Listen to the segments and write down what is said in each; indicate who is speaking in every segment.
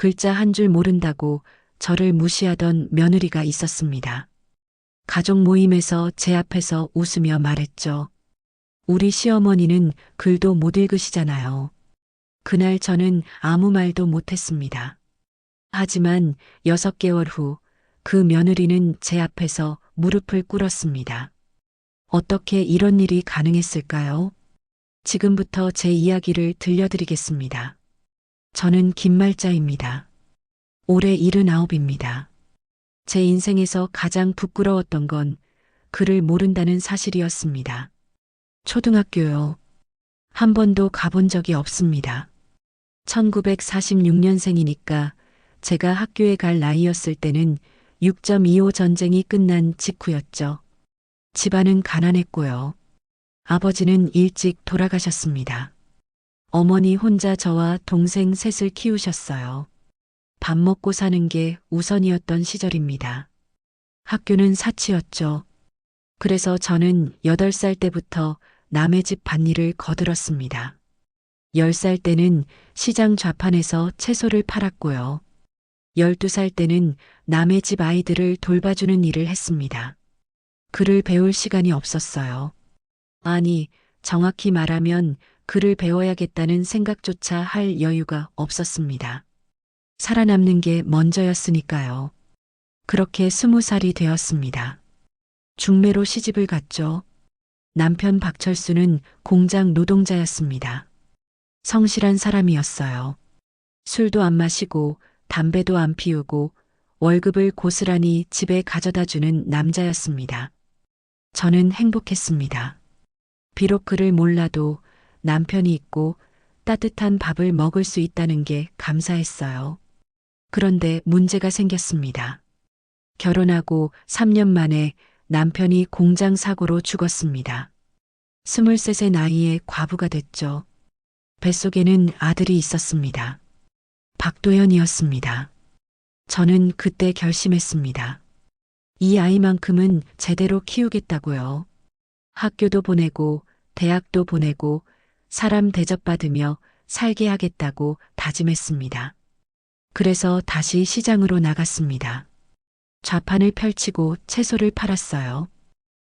Speaker 1: 글자 한 줄 모른다고 저를 무시하던 며느리가 있었습니다. 가족 모임에서 제 앞에서 웃으며 말했죠. 우리 시어머니는 글도 못 읽으시잖아요. 그날 저는 아무 말도 못했습니다. 하지만 6개월 후 그 며느리는 제 앞에서 무릎을 꿇었습니다. 어떻게 이런 일이 가능했을까요? 지금부터 제 이야기를 들려드리겠습니다. 저는 김말자입니다. 올해 79입니다. 제 인생에서 가장 부끄러웠던 건 글을 모른다는 사실이었습니다. 초등학교요. 한 번도 가본 적이 없습니다. 1946년생이니까 제가 학교에 갈 나이였을 때는 6.25 전쟁이 끝난 직후였죠. 집안은 가난했고요. 아버지는 일찍 돌아가셨습니다. 어머니 혼자 저와 동생 셋을 키우셨어요. 밥 먹고 사는 게 우선이었던 시절입니다. 학교는 사치였죠. 그래서 저는 8살 때부터 남의 집 밭일을 거들었습니다. 10살 때는 시장 좌판에서 채소를 팔았고요. 12살 때는 남의 집 아이들을 돌봐주는 일을 했습니다. 글을 배울 시간이 없었어요. 아니, 정확히 말하면 글을 배워야겠다는 생각조차 할 여유가 없었습니다. 살아남는 게 먼저였으니까요. 그렇게 20살이 되었습니다. 중매로 시집을 갔죠. 남편 박철수는 공장 노동자였습니다. 성실한 사람이었어요. 술도 안 마시고 담배도 안 피우고 월급을 고스란히 집에 가져다 주는 남자였습니다. 저는 행복했습니다. 비록 그를 몰라도 남편이 있고 따뜻한 밥을 먹을 수 있다는 게 감사했어요. 그런데 문제가 생겼습니다. 결혼하고 3년 만에 남편이 공장 사고로 죽었습니다. 23의 나이에 과부가 됐죠. 뱃속에는 아들이 있었습니다. 박도현이었습니다. 저는 그때 결심했습니다. 이 아이만큼은 제대로 키우겠다고요. 학교도 보내고 대학도 보내고 사람 대접받으며 살게 하겠다고 다짐했습니다. 그래서 다시 시장으로 나갔습니다. 좌판을 펼치고 채소를 팔았어요.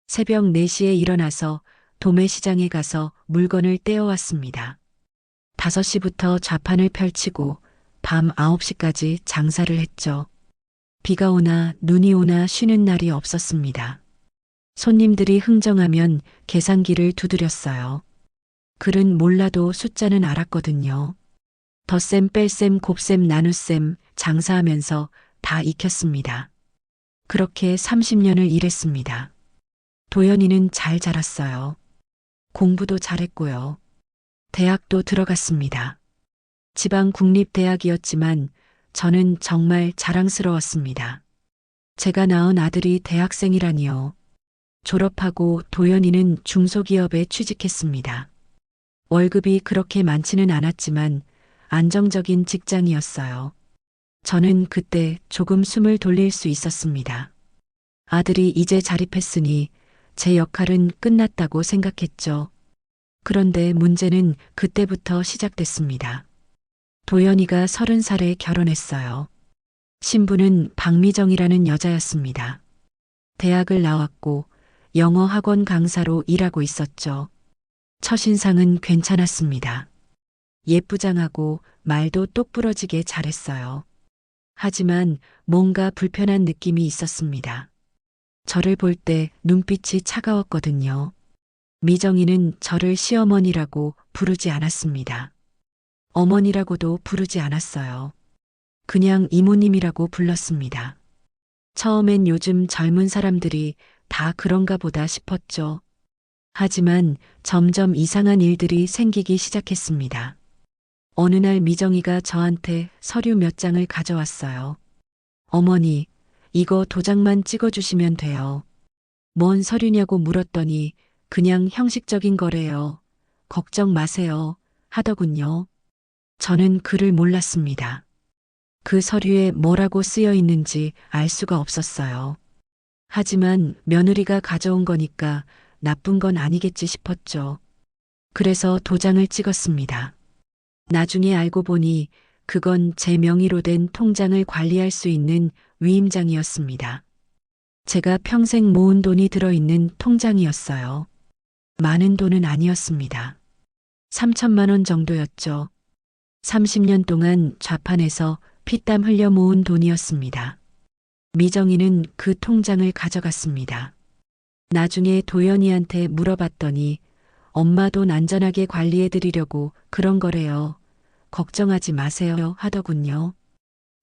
Speaker 1: 새벽 4시에 일어나서 도매시장에 가서 물건을 떼어왔습니다. 5시부터 좌판을 펼치고 밤 9시까지 장사를 했죠. 비가 오나 눈이 오나 쉬는 날이 없었습니다. 손님들이 흥정하면 계산기를 두드렸어요. 글은 몰라도 숫자는 알았거든요. 덧셈, 뺄셈, 곱셈, 나눗셈 장사하면서 다 익혔습니다. 그렇게 30년을 일했습니다. 도연이는 잘 자랐어요. 공부도 잘했고요. 대학도 들어갔습니다. 지방 국립대학이었지만 저는 정말 자랑스러웠습니다. 제가 낳은 아들이 대학생이라니요. 졸업하고 도연이는 중소기업에 취직했습니다. 월급이 그렇게 많지는 않았지만 안정적인 직장이었어요. 저는 그때 조금 숨을 돌릴 수 있었습니다. 아들이 이제 자립했으니 제 역할은 끝났다고 생각했죠. 그런데 문제는 그때부터 시작됐습니다. 도연이가 30살에 결혼했어요. 신부는 박미정이라는 여자였습니다. 대학을 나왔고 영어 학원 강사로 일하고 있었죠. 첫인상은 괜찮았습니다. 예쁘장하고 말도 똑부러지게 잘했어요. 하지만 뭔가 불편한 느낌이 있었습니다. 저를 볼 때 눈빛이 차가웠거든요. 미정이는 저를 시어머니라고 부르지 않았습니다. 어머니라고도 부르지 않았어요. 그냥 이모님이라고 불렀습니다. 처음엔 요즘 젊은 사람들이 다 그런가 보다 싶었죠. 하지만 점점 이상한 일들이 생기기 시작했습니다. 어느 날 미정이가 저한테 서류 몇 장을 가져왔어요. 어머니, 이거 도장만 찍어주시면 돼요. 뭔 서류냐고 물었더니 그냥 형식적인 거래요. 걱정 마세요. 하더군요. 저는 글을 몰랐습니다. 그 서류에 뭐라고 쓰여 있는지 알 수가 없었어요. 하지만 며느리가 가져온 거니까 나쁜 건 아니겠지 싶었죠. 그래서 도장을 찍었습니다. 나중에 알고 보니 그건 제 명의로 된 통장을 관리할 수 있는 위임장이었습니다. 제가 평생 모은 돈이 들어있는 통장이었어요. 많은 돈은 아니었습니다. 3천만 원 정도였죠. 30년 동안 좌판에서 피땀 흘려 모은 돈이었습니다. 미정이는 그 통장을 가져갔습니다. 나중에 도연이한테 물어봤더니 엄마 돈 안전하게 관리해 드리려고 그런 거래요. 걱정하지 마세요 하더군요.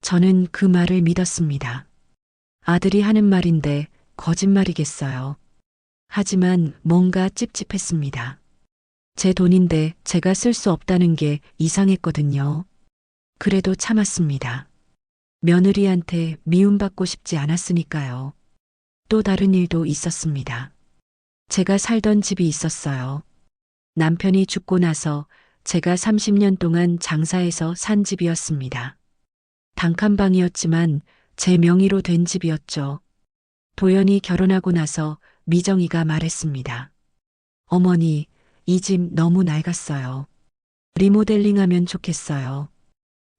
Speaker 1: 저는 그 말을 믿었습니다. 아들이 하는 말인데 거짓말이겠어요. 하지만 뭔가 찝찝했습니다. 제 돈인데 제가 쓸 수 없다는 게 이상했거든요. 그래도 참았습니다. 며느리한테 미움받고 싶지 않았으니까요. 또 다른 일도 있었습니다. 제가 살던 집이 있었어요. 남편이 죽고 나서 제가 30년 동안 장사해서 산 집이었습니다. 단칸방이었지만 제 명의로 된 집이었죠. 도연이 결혼하고 나서 미정이가 말했습니다. 어머니, 이 집 너무 낡았어요. 리모델링하면 좋겠어요.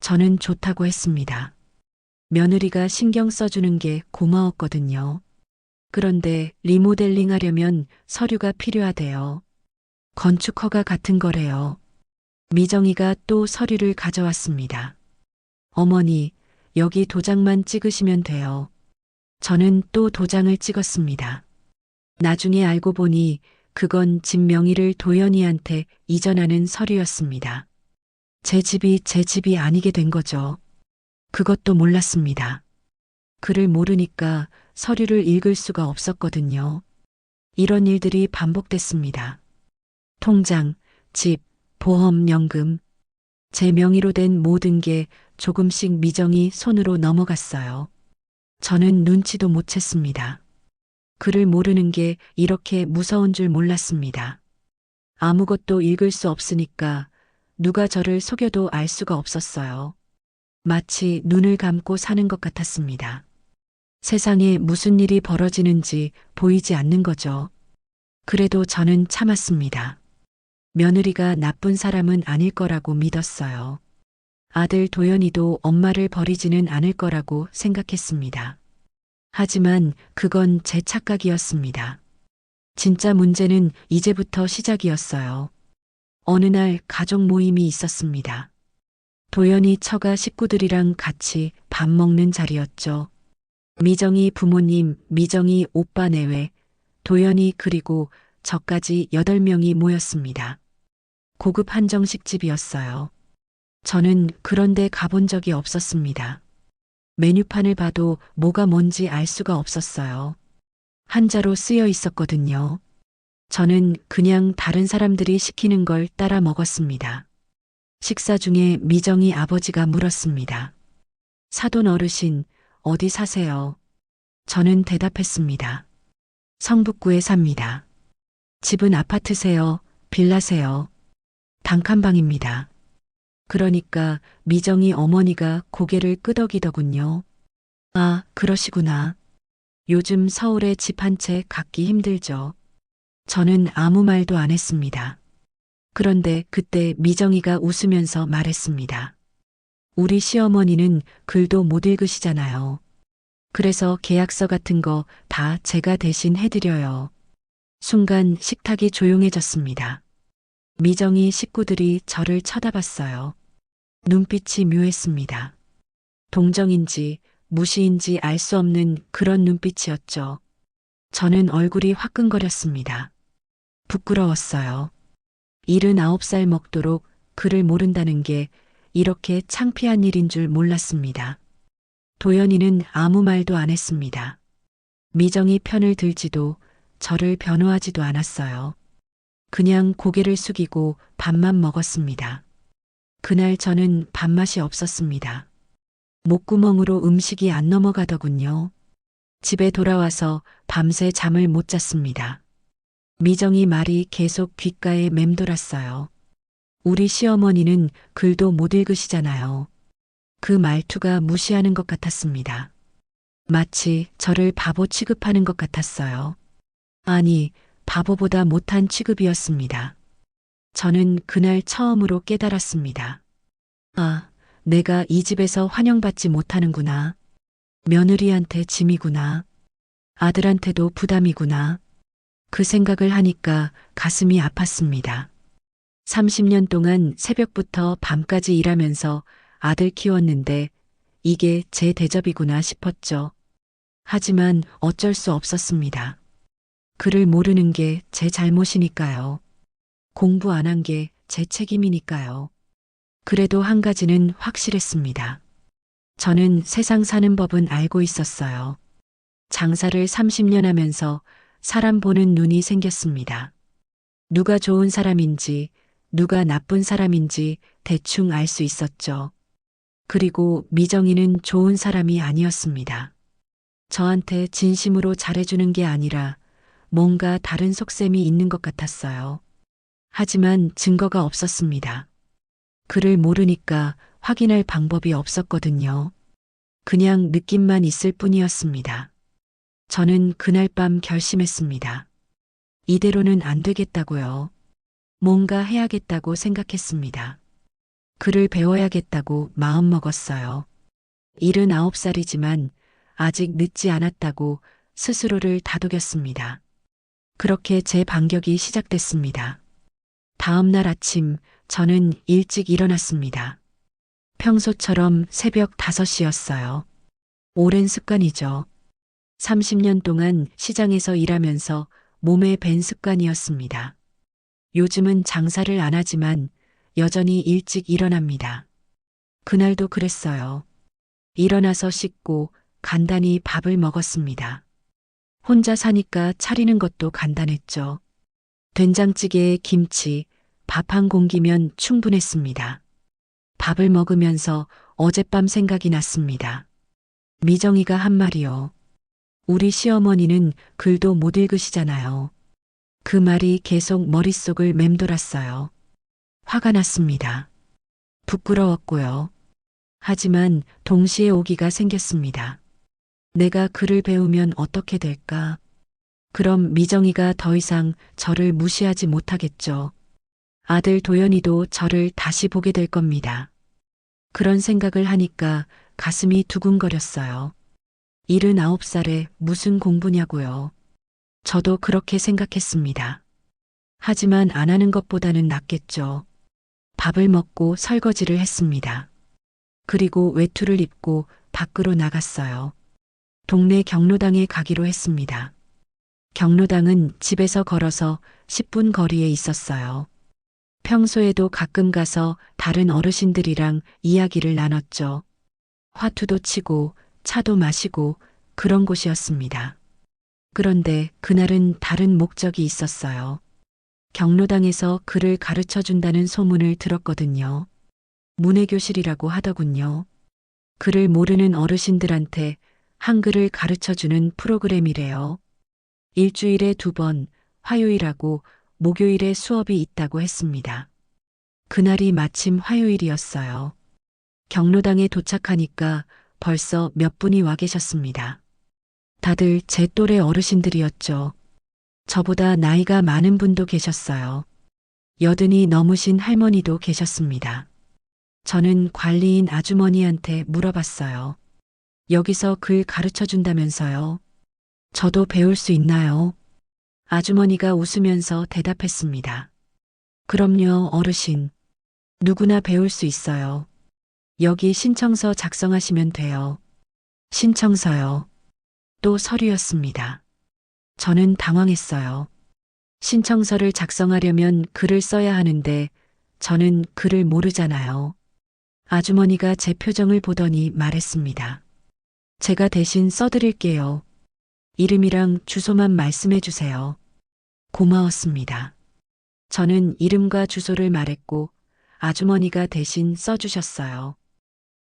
Speaker 1: 저는 좋다고 했습니다. 며느리가 신경 써주는 게 고마웠거든요. 그런데 리모델링 하려면 서류가 필요하대요. 건축허가 같은 거래요. 미정이가 또 서류를 가져왔습니다. 어머니, 여기 도장만 찍으시면 돼요. 저는 또 도장을 찍었습니다. 나중에 알고 보니 그건 집 명의를 도연이한테 이전하는 서류였습니다. 제 집이 아니게 된 거죠. 그것도 몰랐습니다. 글을 모르니까 서류를 읽을 수가 없었거든요. 이런 일들이 반복됐습니다. 통장, 집, 보험, 연금. 제 명의로 된 모든 게 조금씩 미정이 손으로 넘어갔어요. 저는 눈치도 못 챘습니다. 글을 모르는 게 이렇게 무서운 줄 몰랐습니다. 아무것도 읽을 수 없으니까 누가 저를 속여도 알 수가 없었어요. 마치 눈을 감고 사는 것 같았습니다. 세상에 무슨 일이 벌어지는지 보이지 않는 거죠. 그래도 저는 참았습니다. 며느리가 나쁜 사람은 아닐 거라고 믿었어요. 아들 도연이도 엄마를 버리지는 않을 거라고 생각했습니다. 하지만 그건 제 착각이었습니다. 진짜 문제는 이제부터 시작이었어요. 어느 날 가족 모임이 있었습니다. 도연이 처가 식구들이랑 같이 밥 먹는 자리였죠. 미정이 부모님, 미정이 오빠 내외, 도연이 그리고 저까지 8명이 모였습니다. 고급 한정식집이었어요. 저는 그런데 가본 적이 없었습니다. 메뉴판을 봐도 뭐가 뭔지 알 수가 없었어요. 한자로 쓰여 있었거든요. 저는 그냥 다른 사람들이 시키는 걸 따라 먹었습니다. 식사 중에 미정이 아버지가 물었습니다. 사돈 어르신, 어디 사세요? 저는 대답했습니다. 성북구에 삽니다. 집은 아파트세요? 빌라세요? 단칸방입니다. 그러니까 미정이 어머니가 고개를 끄덕이더군요. 아, 그러시구나. 요즘 서울에 집 한 채 갖기 힘들죠. 저는 아무 말도 안 했습니다. 그런데 그때 미정이가 웃으면서 말했습니다. 우리 시어머니는 글도 못 읽으시잖아요. 그래서 계약서 같은 거 다 제가 대신 해드려요. 순간 식탁이 조용해졌습니다. 미정이 식구들이 저를 쳐다봤어요. 눈빛이 묘했습니다. 동정인지 무시인지 알 수 없는 그런 눈빛이었죠. 저는 얼굴이 화끈거렸습니다. 부끄러웠어요. 79살 먹도록 글을 모른다는 게 이렇게 창피한 일인 줄 몰랐습니다. 도연이는 아무 말도 안 했습니다. 미정이 편을 들지도 저를 변호하지도 않았어요. 그냥 고개를 숙이고 밥만 먹었습니다. 그날 저는 밥맛이 없었습니다. 목구멍으로 음식이 안 넘어가더군요. 집에 돌아와서 밤새 잠을 못 잤습니다. 미정이 말이 계속 귓가에 맴돌았어요. 우리 시어머니는 글도 못 읽으시잖아요. 그 말투가 무시하는 것 같았습니다. 마치 저를 바보 취급하는 것 같았어요. 아니, 바보보다 못한 취급이었습니다. 저는 그날 처음으로 깨달았습니다. 아, 내가 이 집에서 환영받지 못하는구나. 며느리한테 짐이구나. 아들한테도 부담이구나. 그 생각을 하니까 가슴이 아팠습니다. 30년 동안 새벽부터 밤까지 일하면서 아들 키웠는데 이게 제 대접이구나 싶었죠. 하지만 어쩔 수 없었습니다. 그를 모르는 게 제 잘못이니까요. 공부 안 한 게 제 책임이니까요. 그래도 한 가지는 확실했습니다. 저는 세상 사는 법은 알고 있었어요. 장사를 30년 하면서 사람 보는 눈이 생겼습니다. 누가 좋은 사람인지, 누가 나쁜 사람인지 대충 알 수 있었죠. 그리고 미정이는 좋은 사람이 아니었습니다. 저한테 진심으로 잘해주는 게 아니라 뭔가 다른 속셈이 있는 것 같았어요. 하지만 증거가 없었습니다. 그를 모르니까 확인할 방법이 없었거든요. 그냥 느낌만 있을 뿐이었습니다. 저는 그날 밤 결심했습니다. 이대로는 안 되겠다고요. 뭔가 해야겠다고 생각했습니다. 글을 배워야겠다고 마음먹었어요. 79살이지만 아직 늦지 않았다고 스스로를 다독였습니다. 그렇게 제 반격이 시작됐습니다. 다음 날 아침 저는 일찍 일어났습니다. 평소처럼 새벽 5시였어요. 오랜 습관이죠. 30년 동안 시장에서 일하면서 몸에 밴 습관이었습니다. 요즘은 장사를 안 하지만 여전히 일찍 일어납니다. 그날도 그랬어요. 일어나서 씻고 간단히 밥을 먹었습니다. 혼자 사니까 차리는 것도 간단했죠. 된장찌개에 김치, 밥 한 공기면 충분했습니다. 밥을 먹으면서 어젯밤 생각이 났습니다. 미정이가 한 말이요. 우리 시어머니는 글도 못 읽으시잖아요. 그 말이 계속 머릿속을 맴돌았어요. 화가 났습니다. 부끄러웠고요. 하지만 동시에 오기가 생겼습니다. 내가 글을 배우면 어떻게 될까? 그럼 미정이가 더 이상 저를 무시하지 못하겠죠. 아들 도연이도 저를 다시 보게 될 겁니다. 그런 생각을 하니까 가슴이 두근거렸어요. 79살에 무슨 공부냐고요. 저도 그렇게 생각했습니다. 하지만 안 하는 것보다는 낫겠죠. 밥을 먹고 설거지를 했습니다. 그리고 외투를 입고 밖으로 나갔어요. 동네 경로당에 가기로 했습니다. 경로당은 집에서 걸어서 10분 거리에 있었어요. 평소에도 가끔 가서 다른 어르신들이랑 이야기를 나눴죠. 화투도 치고 차도 마시고 그런 곳이었습니다. 그런데 그날은 다른 목적이 있었어요. 경로당에서 글을 가르쳐 준다는 소문을 들었거든요. 문해교실이라고 하더군요. 글을 모르는 어르신들한테 한글을 가르쳐 주는 프로그램이래요. 일주일에 2번, 화요일하고 목요일에 수업이 있다고 했습니다. 그날이 마침 화요일이었어요. 경로당에 도착하니까 벌써 몇 분이 와 계셨습니다. 다들 제 또래 어르신들이었죠. 저보다 나이가 많은 분도 계셨어요. 80이 넘으신 할머니도 계셨습니다. 저는 관리인 아주머니한테 물어봤어요. 여기서 글 가르쳐 준다면서요? 저도 배울 수 있나요? 아주머니가 웃으면서 대답했습니다. 그럼요, 어르신. 누구나 배울 수 있어요. 여기 신청서 작성하시면 돼요. 신청서요. 또 서류였습니다. 저는 당황했어요. 신청서를 작성하려면 글을 써야 하는데 저는 글을 모르잖아요. 아주머니가 제 표정을 보더니 말했습니다. 제가 대신 써드릴게요. 이름이랑 주소만 말씀해 주세요. 고마웠습니다. 저는 이름과 주소를 말했고 아주머니가 대신 써주셨어요.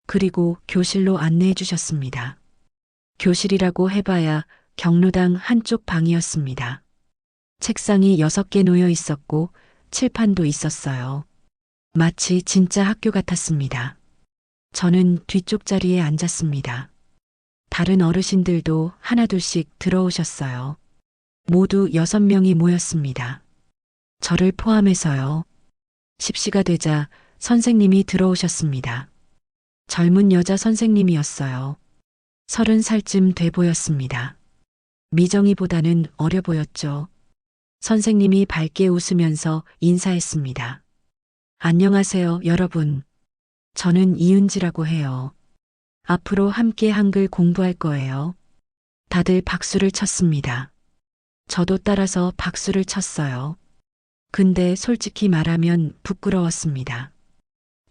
Speaker 1: 그리고 교실로 안내해 주셨습니다. 교실이라고 해봐야 경로당 한쪽 방이었습니다. 책상이 6개 놓여 있었고 칠판도 있었어요. 마치 진짜 학교 같았습니다. 저는 뒤쪽 자리에 앉았습니다. 다른 어르신들도 하나둘씩 들어오셨어요. 모두 6명이 모였습니다. 저를 포함해서요. 10시가 되자 선생님이 들어오셨습니다. 젊은 여자 선생님이었어요. 30살쯤 돼 보였습니다. 미정이보다는 어려 보였죠. 선생님이 밝게 웃으면서 인사했습니다. 안녕하세요, 여러분. 저는 이은지라고 해요. 앞으로 함께 한글 공부할 거예요. 다들 박수를 쳤습니다. 저도 따라서 박수를 쳤어요. 근데 솔직히 말하면 부끄러웠습니다.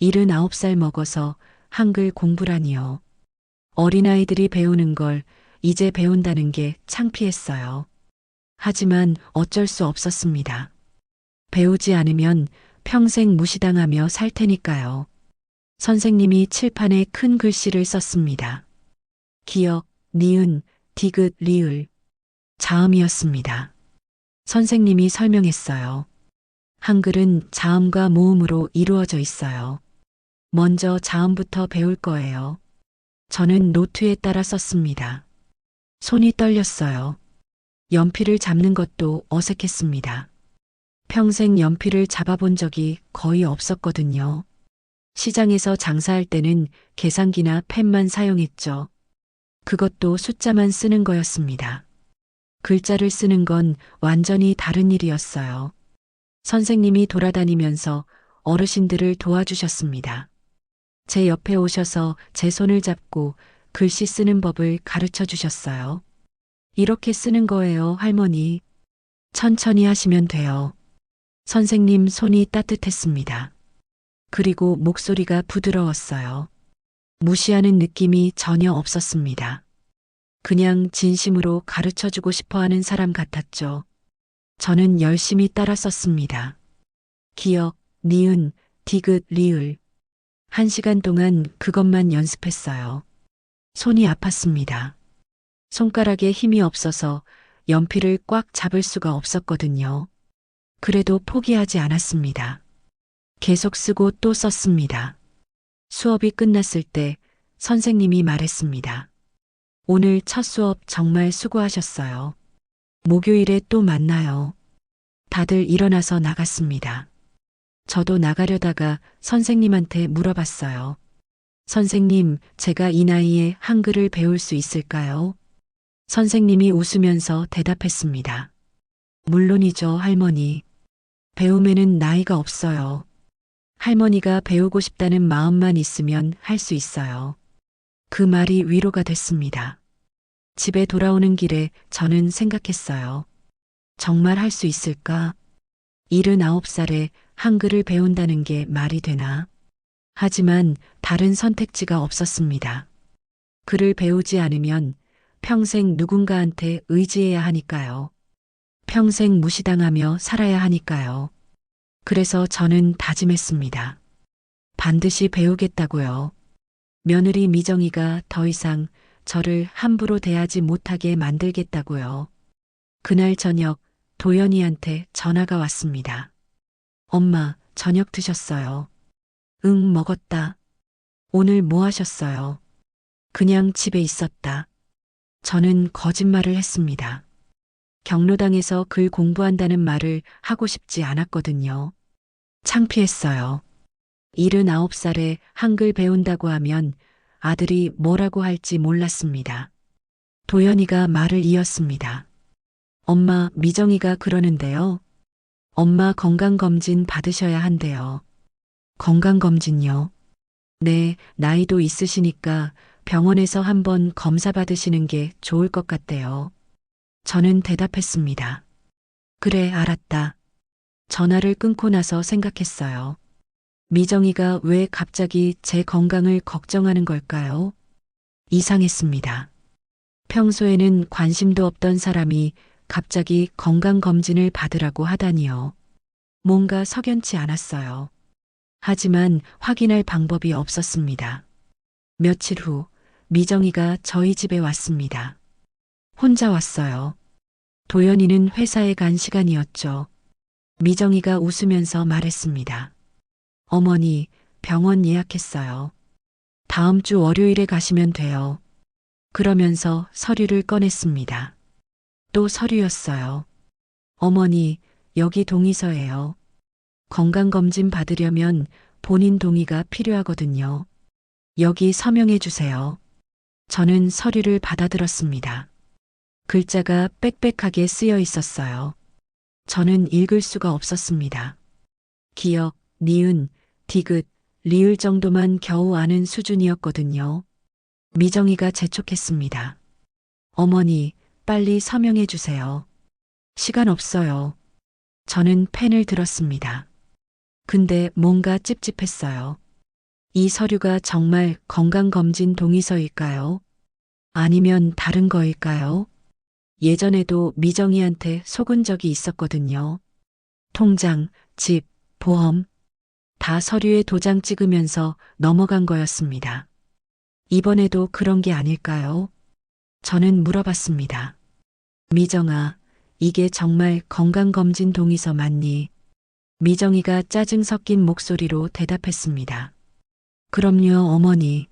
Speaker 1: 79살 먹어서 한글 공부라니요. 어린아이들이 배우는 걸 이제 배운다는 게 창피했어요. 하지만 어쩔 수 없었습니다. 배우지 않으면 평생 무시당하며 살 테니까요. 선생님이 칠판에 큰 글씨를 썼습니다. 기역, 니은, 디귿, 리을. 자음이었습니다. 선생님이 설명했어요. 한글은 자음과 모음으로 이루어져 있어요. 먼저 자음부터 배울 거예요. 저는 노트에 따라 썼습니다. 손이 떨렸어요. 연필을 잡는 것도 어색했습니다. 평생 연필을 잡아본 적이 거의 없었거든요. 시장에서 장사할 때는 계산기나 펜만 사용했죠. 그것도 숫자만 쓰는 거였습니다. 글자를 쓰는 건 완전히 다른 일이었어요. 선생님이 돌아다니면서 어르신들을 도와주셨습니다. 제 옆에 오셔서 제 손을 잡고 글씨 쓰는 법을 가르쳐 주셨어요. 이렇게 쓰는 거예요, 할머니. 천천히 하시면 돼요. 선생님 손이 따뜻했습니다. 그리고 목소리가 부드러웠어요. 무시하는 느낌이 전혀 없었습니다. 그냥 진심으로 가르쳐 주고 싶어 하는 사람 같았죠. 저는 열심히 따라 썼습니다. 기역, 니은, 디귿, 리을. 1시간 동안 그것만 연습했어요. 손이 아팠습니다. 손가락에 힘이 없어서 연필을 꽉 잡을 수가 없었거든요. 그래도 포기하지 않았습니다. 계속 쓰고 또 썼습니다. 수업이 끝났을 때 선생님이 말했습니다. 오늘 첫 수업 정말 수고하셨어요. 목요일에 또 만나요. 다들 일어나서 나갔습니다. 저도 나가려다가 선생님한테 물어봤어요. 선생님, 제가 이 나이에 한글을 배울 수 있을까요? 선생님이 웃으면서 대답했습니다. 물론이죠, 할머니. 배움에는 나이가 없어요. 할머니가 배우고 싶다는 마음만 있으면 할 수 있어요. 그 말이 위로가 됐습니다. 집에 돌아오는 길에 저는 생각했어요. 정말 할 수 있을까? 79살에 한글을 배운다는 게 말이 되나? 하지만 다른 선택지가 없었습니다. 글을 배우지 않으면 평생 누군가한테 의지해야 하니까요. 평생 무시당하며 살아야 하니까요. 그래서 저는 다짐했습니다. 반드시 배우겠다고요. 며느리 미정이가 더 이상 저를 함부로 대하지 못하게 만들겠다고요. 그날 저녁 도연이한테 전화가 왔습니다. 엄마, 저녁 드셨어요? 응, 먹었다. 오늘 뭐 하셨어요? 그냥 집에 있었다. 저는 거짓말을 했습니다. 경로당에서 글 공부한다는 말을 하고 싶지 않았거든요. 창피했어요. 79살에 한글 배운다고 하면 아들이 뭐라고 할지 몰랐습니다. 도연이가 말을 이었습니다. 엄마, 미정이가 그러는데요. 엄마 건강검진 받으셔야 한대요. 건강검진요? 네, 나이도 있으시니까 병원에서 한번 검사 받으시는 게 좋을 것 같대요. 저는 대답했습니다. 그래, 알았다. 전화를 끊고 나서 생각했어요. 미정이가 왜 갑자기 제 건강을 걱정하는 걸까요? 이상했습니다. 평소에는 관심도 없던 사람이 갑자기 건강검진을 받으라고 하다니요. 뭔가 석연치 않았어요. 하지만 확인할 방법이 없었습니다. 며칠 후 미정이가 저희 집에 왔습니다. 혼자 왔어요. 도연이는 회사에 간 시간이었죠. 미정이가 웃으면서 말했습니다. 어머니, 병원 예약했어요. 다음 주 월요일에 가시면 돼요. 그러면서 서류를 꺼냈습니다. 또 서류였어요. 어머니, 여기 동의서예요. 건강검진 받으려면 본인 동의가 필요하거든요. 여기 서명해 주세요. 저는 서류를 받아들었습니다. 글자가 빽빽하게 쓰여 있었어요. 저는 읽을 수가 없었습니다. 기역, 니은, 디귿, 리을 정도만 겨우 아는 수준이었거든요. 미정이가 재촉했습니다. 어머니, 빨리 서명해 주세요. 시간 없어요. 저는 펜을 들었습니다. 근데 뭔가 찝찝했어요. 이 서류가 정말 건강검진 동의서일까요? 아니면 다른 거일까요? 예전에도 미정이한테 속은 적이 있었거든요. 통장, 집, 보험, 다 서류에 도장 찍으면서 넘어간 거였습니다. 이번에도 그런 게 아닐까요? 저는 물어봤습니다. 미정아, 이게 정말 건강검진 동의서 맞니? 미정이가 짜증 섞인 목소리로 대답했습니다. 그럼요, 어머니.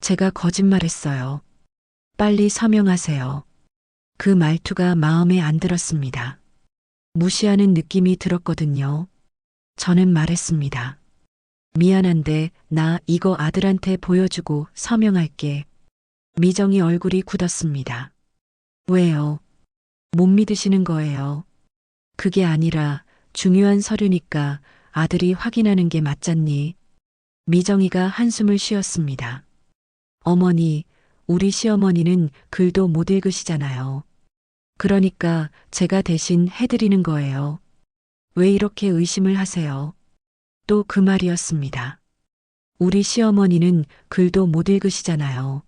Speaker 1: 제가 거짓말했어요. 빨리 서명하세요. 그 말투가 마음에 안 들었습니다. 무시하는 느낌이 들었거든요. 저는 말했습니다. 미안한데 나 이거 아들한테 보여주고 서명할게. 미정이 얼굴이 굳었습니다. 왜요? 못 믿으시는 거예요. 그게 아니라 중요한 서류니까 아들이 확인하는 게 맞잖니. 미정이가 한숨을 쉬었습니다. 어머니, 우리 시어머니는 글도 못 읽으시잖아요. 그러니까 제가 대신 해드리는 거예요. 왜 이렇게 의심을 하세요? 또 그 말이었습니다. 우리 시어머니는 글도 못 읽으시잖아요.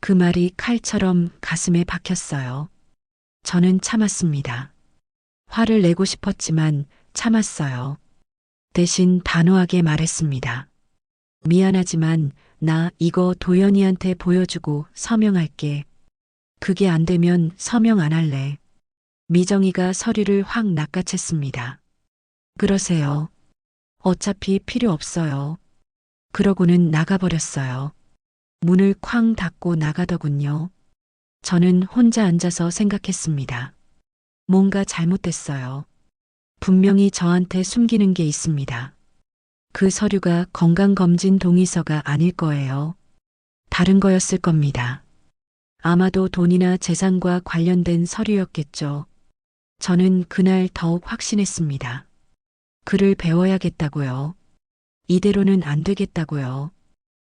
Speaker 1: 그 말이 칼처럼 가슴에 박혔어요. 저는 참았습니다. 화를 내고 싶었지만 참았어요. 대신 단호하게 말했습니다. 미안하지만 나 이거 도연이한테 보여주고 서명할게. 그게 안 되면 서명 안 할래. 미정이가 서류를 확 낚아챘습니다. 그러세요. 어차피 필요 없어요. 그러고는 나가버렸어요. 문을 쾅 닫고 나가더군요. 저는 혼자 앉아서 생각했습니다. 뭔가 잘못됐어요. 분명히 저한테 숨기는 게 있습니다. 그 서류가 건강검진 동의서가 아닐 거예요. 다른 거였을 겁니다. 아마도 돈이나 재산과 관련된 서류였겠죠. 저는 그날 더욱 확신했습니다. 글을 배워야겠다고요. 이대로는 안 되겠다고요.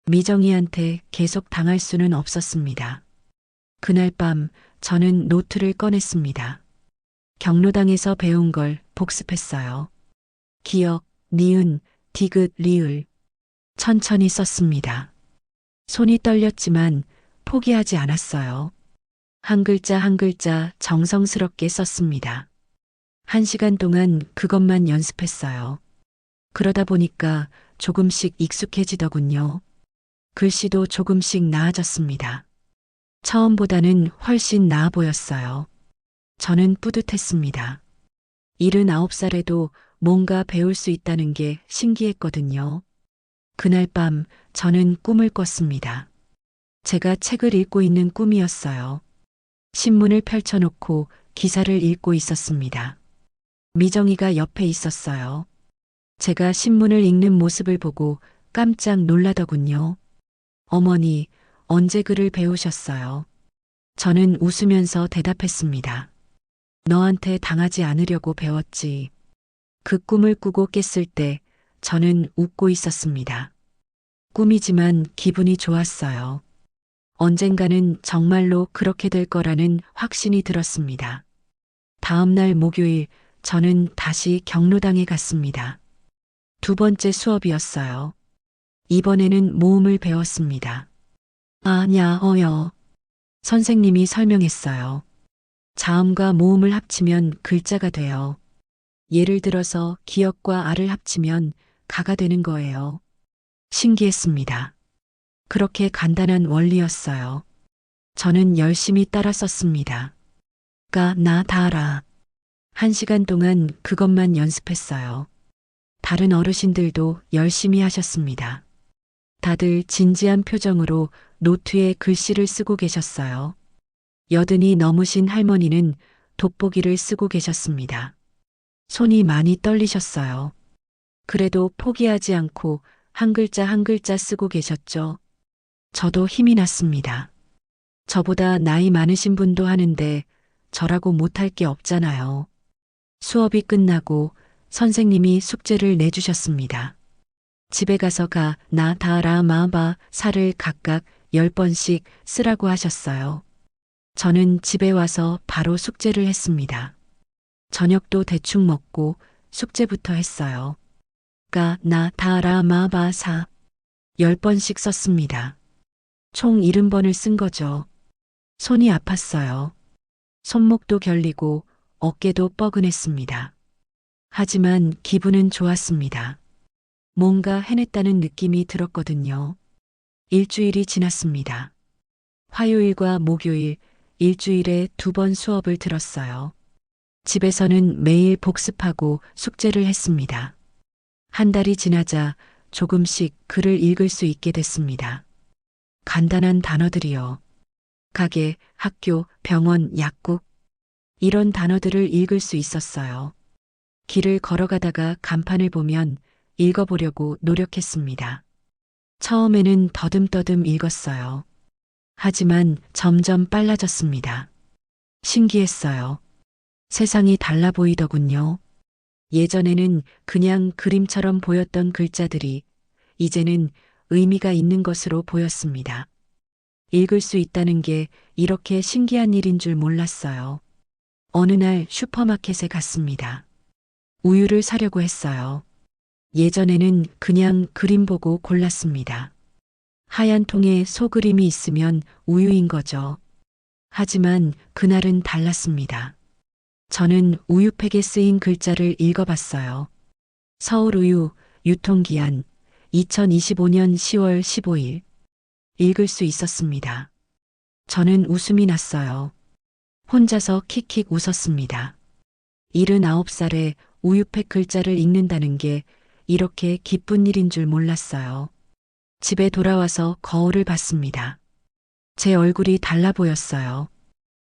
Speaker 1: 미정이한테 계속 당할 수는 없었습니다. 그날 밤 저는 노트를 꺼냈습니다. 경로당에서 배운 걸 복습했어요. 기역, 니은, 디귿, 리을. 천천히 썼습니다. 손이 떨렸지만 포기하지 않았어요. 한 글자 한 글자 정성스럽게 썼습니다. 1시간 동안 그것만 연습했어요. 그러다 보니까 조금씩 익숙해지더군요. 글씨도 조금씩 나아졌습니다. 처음보다는 훨씬 나아 보였어요. 저는 뿌듯했습니다. 79살에도 뭔가 배울 수 있다는 게 신기했거든요. 그날 밤 저는 꿈을 꿨습니다. 제가 책을 읽고 있는 꿈이었어요. 신문을 펼쳐놓고 기사를 읽고 있었습니다. 미정이가 옆에 있었어요. 제가 신문을 읽는 모습을 보고 깜짝 놀라더군요. 어머니, 언제 글을 배우셨어요? 저는 웃으면서 대답했습니다. 너한테 당하지 않으려고 배웠지. 그 꿈을 꾸고 깼을 때 저는 웃고 있었습니다. 꿈이지만 기분이 좋았어요. 언젠가는 정말로 그렇게 될 거라는 확신이 들었습니다. 다음 날 목요일 저는 다시 경로당에 갔습니다. 2번째 수업이었어요. 이번에는 모음을 배웠습니다. 아냐, 어여. 선생님이 설명했어요. 자음과 모음을 합치면 글자가 돼요. 예를 들어서 기역과 아를 합치면 가가 되는 거예요. 신기했습니다. 그렇게 간단한 원리였어요. 저는 열심히 따라 썼습니다. 가, 나, 다라. 1시간 동안 그것만 연습했어요. 다른 어르신들도 열심히 하셨습니다. 다들 진지한 표정으로 노트에 글씨를 쓰고 계셨어요. 여든이 넘으신 할머니는 돋보기를 쓰고 계셨습니다. 손이 많이 떨리셨어요. 그래도 포기하지 않고 한 글자 한 글자 쓰고 계셨죠. 저도 힘이 났습니다. 저보다 나이 많으신 분도 하는데 저라고 못할 게 없잖아요. 수업이 끝나고 선생님이 숙제를 내주셨습니다. 집에 가서 가, 나, 다, 라, 마, 바, 사를 각각 10번씩 쓰라고 하셨어요. 저는 집에 와서 바로 숙제를 했습니다. 저녁도 대충 먹고 숙제부터 했어요. 가, 나, 다, 라, 마, 바, 사. 10번씩 썼습니다. 총 70번을 쓴 거죠. 손이 아팠어요. 손목도 결리고 어깨도 뻐근했습니다. 하지만 기분은 좋았습니다. 뭔가 해냈다는 느낌이 들었거든요. 일주일이 지났습니다. 화요일과 목요일, 일주일에 2번 수업을 들었어요. 집에서는 매일 복습하고 숙제를 했습니다. 한 달이 지나자 조금씩 글을 읽을 수 있게 됐습니다. 간단한 단어들이요. 가게, 학교, 병원, 약국. 이런 단어들을 읽을 수 있었어요. 길을 걸어가다가 간판을 보면 읽어보려고 노력했습니다. 처음에는 더듬더듬 읽었어요. 하지만 점점 빨라졌습니다. 신기했어요. 세상이 달라 보이더군요. 예전에는 그냥 그림처럼 보였던 글자들이 이제는 의미가 있는 것으로 보였습니다. 읽을 수 있다는 게 이렇게 신기한 일인 줄 몰랐어요. 어느 날 슈퍼마켓에 갔습니다. 우유를 사려고 했어요. 예전에는 그냥 그림 보고 골랐습니다. 하얀 통에 소그림이 있으면 우유인 거죠. 하지만 그날은 달랐습니다. 저는 우유팩에 쓰인 글자를 읽어봤어요. 서울우유, 유통기한, 2025년 10월 15일. 읽을 수 있었습니다. 저는 웃음이 났어요. 혼자서 킥킥 웃었습니다. 79살에 우유팩 글자를 읽는다는 게 이렇게 기쁜 일인 줄 몰랐어요. 집에 돌아와서 거울을 봤습니다. 제 얼굴이 달라 보였어요.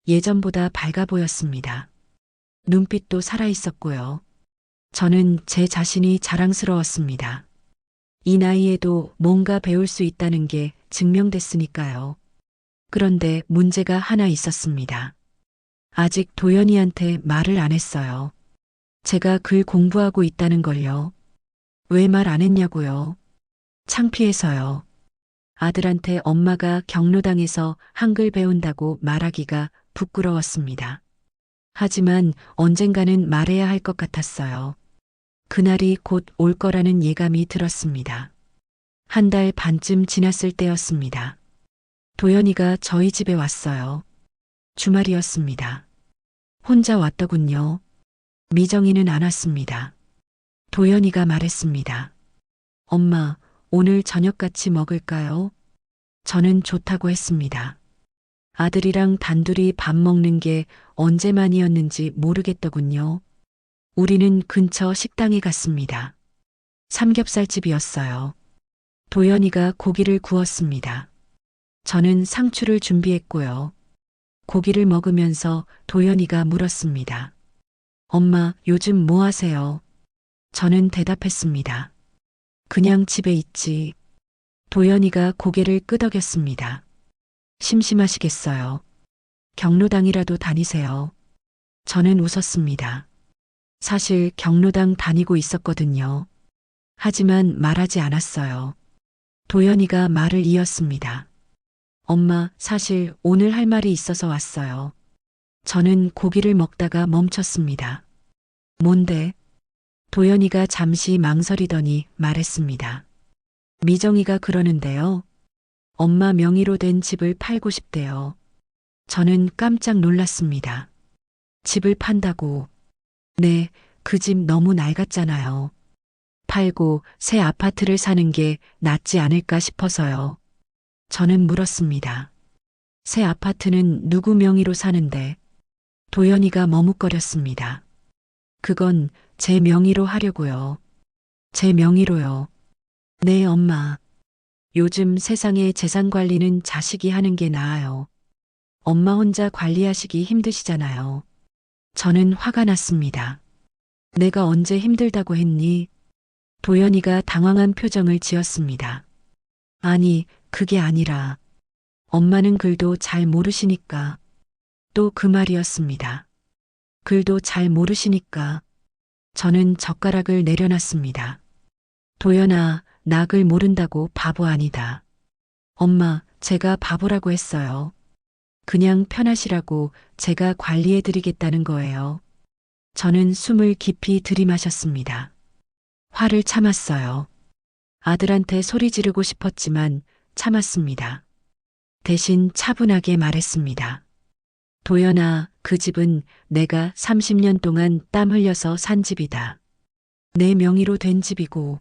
Speaker 1: 예전보다 밝아 보였습니다. 눈빛도 살아있었고요. 저는 제 자신이 자랑스러웠습니다. 이 나이에도 뭔가 배울 수 있다는 게 증명됐으니까요. 그런데 문제가 하나 있었습니다. 아직 도연이한테 말을 안 했어요. 제가 글 공부하고 있다는 걸요. 왜 말 안 했냐고요. 창피해서요. 아들한테 엄마가 경로당에서 한글 배운다고 말하기가 부끄러웠습니다. 하지만 언젠가는 말해야 할 것 같았어요. 그날이 곧 올 거라는 예감이 들었습니다. 한 달 반쯤 지났을 때였습니다. 도연이가 저희 집에 왔어요. 주말이었습니다. 혼자 왔더군요. 미정이는 안 왔습니다. 도연이가 말했습니다. 엄마, 오늘 저녁 같이 먹을까요? 저는 좋다고 했습니다. 아들이랑 단둘이 밥 먹는 게 언제만이었는지 모르겠더군요. 우리는 근처 식당에 갔습니다. 삼겹살집이었어요. 도연이가 고기를 구웠습니다. 저는 상추를 준비했고요. 고기를 먹으면서 도연이가 물었습니다. 엄마, 요즘 뭐 하세요? 저는 대답했습니다. 그냥 집에 있지. 도연이가 고개를 끄덕였습니다. 심심하시겠어요. 경로당이라도 다니세요. 저는 웃었습니다. 사실 경로당 다니고 있었거든요. 하지만 말하지 않았어요. 도연이가 말을 이었습니다. 엄마, 사실 오늘 할 말이 있어서 왔어요. 저는 고기를 먹다가 멈췄습니다. 뭔데? 도연이가 잠시 망설이더니 말했습니다. 미정이가 그러는데요. 엄마 명의로 된 집을 팔고 싶대요. 저는 깜짝 놀랐습니다. 집을 판다고. 네, 그 집 너무 낡았잖아요. 팔고 새 아파트를 사는 게 낫지 않을까 싶어서요. 저는 물었습니다. 새 아파트는 누구 명의로 사는데? 도연이가 머뭇거렸습니다. 그건 제 명의로 하려고요. 제 명의로요. 네, 엄마. 요즘 세상의 재산 관리는 자식이 하는 게 나아요. 엄마 혼자 관리하시기 힘드시잖아요. 저는 화가 났습니다. 내가 언제 힘들다고 했니? 도연이가 당황한 표정을 지었습니다. 아니, 그게 아니라 엄마는 글도 잘 모르시니까. 또 그 말이었습니다. 글도 잘 모르시니까. 저는 젓가락을 내려놨습니다. 도연아, 나 글 모른다고 바보 아니다. 엄마, 제가 바보라고 했어요. 그냥 편하시라고 제가 관리해드리겠다는 거예요. 저는 숨을 깊이 들이마셨습니다. 화를 참았어요. 아들한테 소리 지르고 싶었지만 참았습니다. 대신 차분하게 말했습니다. 도연아, 그 집은 내가 30년 동안 땀 흘려서 산 집이다. 내 명의로 된 집이고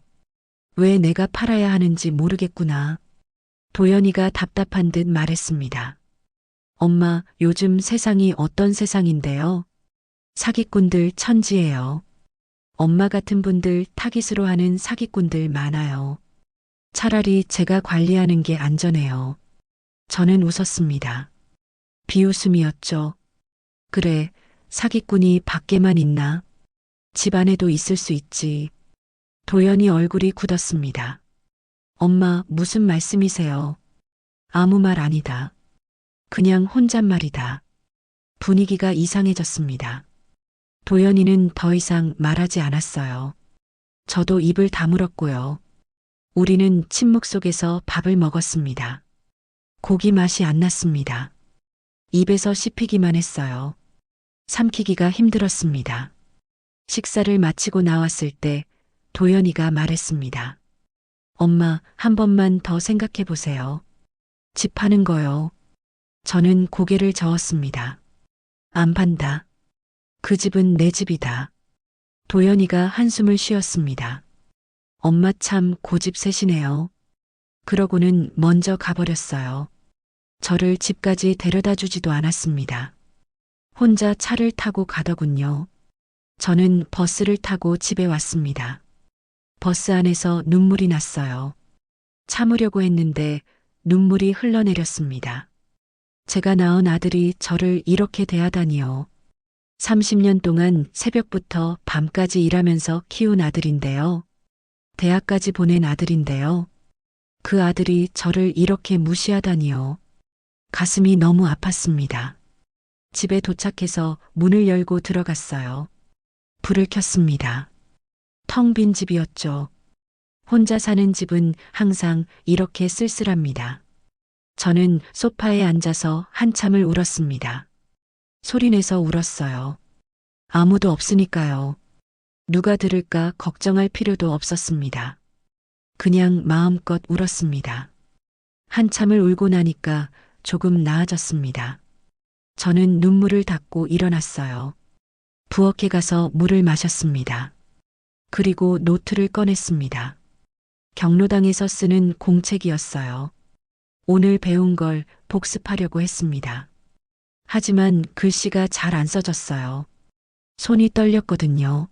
Speaker 1: 왜 내가 팔아야 하는지 모르겠구나. 도연이가 답답한 듯 말했습니다. 엄마, 요즘 세상이 어떤 세상인데요? 사기꾼들 천지예요. 엄마 같은 분들 타깃으로 하는 사기꾼들 많아요. 차라리 제가 관리하는 게 안전해요. 저는 웃었습니다. 비웃음이었죠. 그래, 사기꾼이 밖에만 있나? 집 안에도 있을 수 있지. 도연이 얼굴이 굳었습니다. 엄마, 무슨 말씀이세요? 아무 말 아니다. 그냥 혼잣말이다. 분위기가 이상해졌습니다. 도연이는 더 이상 말하지 않았어요. 저도 입을 다물었고요. 우리는 침묵 속에서 밥을 먹었습니다. 고기 맛이 안 났습니다. 입에서 씹히기만 했어요. 삼키기가 힘들었습니다. 식사를 마치고 나왔을 때 도연이가 말했습니다. 엄마, 한 번만 더 생각해 보세요. 집 파는 거요. 저는 고개를 저었습니다. 안 판다. 그 집은 내 집이다. 도연이가 한숨을 쉬었습니다. 엄마 참 고집세시네요. 그러고는 먼저 가버렸어요. 저를 집까지 데려다 주지도 않았습니다. 혼자 차를 타고 가더군요. 저는 버스를 타고 집에 왔습니다. 버스 안에서 눈물이 났어요. 참으려고 했는데 눈물이 흘러내렸습니다. 제가 낳은 아들이 저를 이렇게 대하다니요. 30년 동안 새벽부터 밤까지 일하면서 키운 아들인데요. 대학까지 보낸 아들인데요. 그 아들이 저를 이렇게 무시하다니요. 가슴이 너무 아팠습니다. 집에 도착해서 문을 열고 들어갔어요. 불을 켰습니다. 텅 빈 집이었죠. 혼자 사는 집은 항상 이렇게 쓸쓸합니다. 저는 소파에 앉아서 한참을 울었습니다. 소리내서 울었어요. 아무도 없으니까요. 누가 들을까 걱정할 필요도 없었습니다. 그냥 마음껏 울었습니다. 한참을 울고 나니까 조금 나아졌습니다. 저는 눈물을 닦고 일어났어요. 부엌에 가서 물을 마셨습니다. 그리고 노트를 꺼냈습니다. 경로당에서 쓰는 공책이었어요. 오늘 배운 걸 복습하려고 했습니다. 하지만 글씨가 잘 안 써졌어요. 손이 떨렸거든요.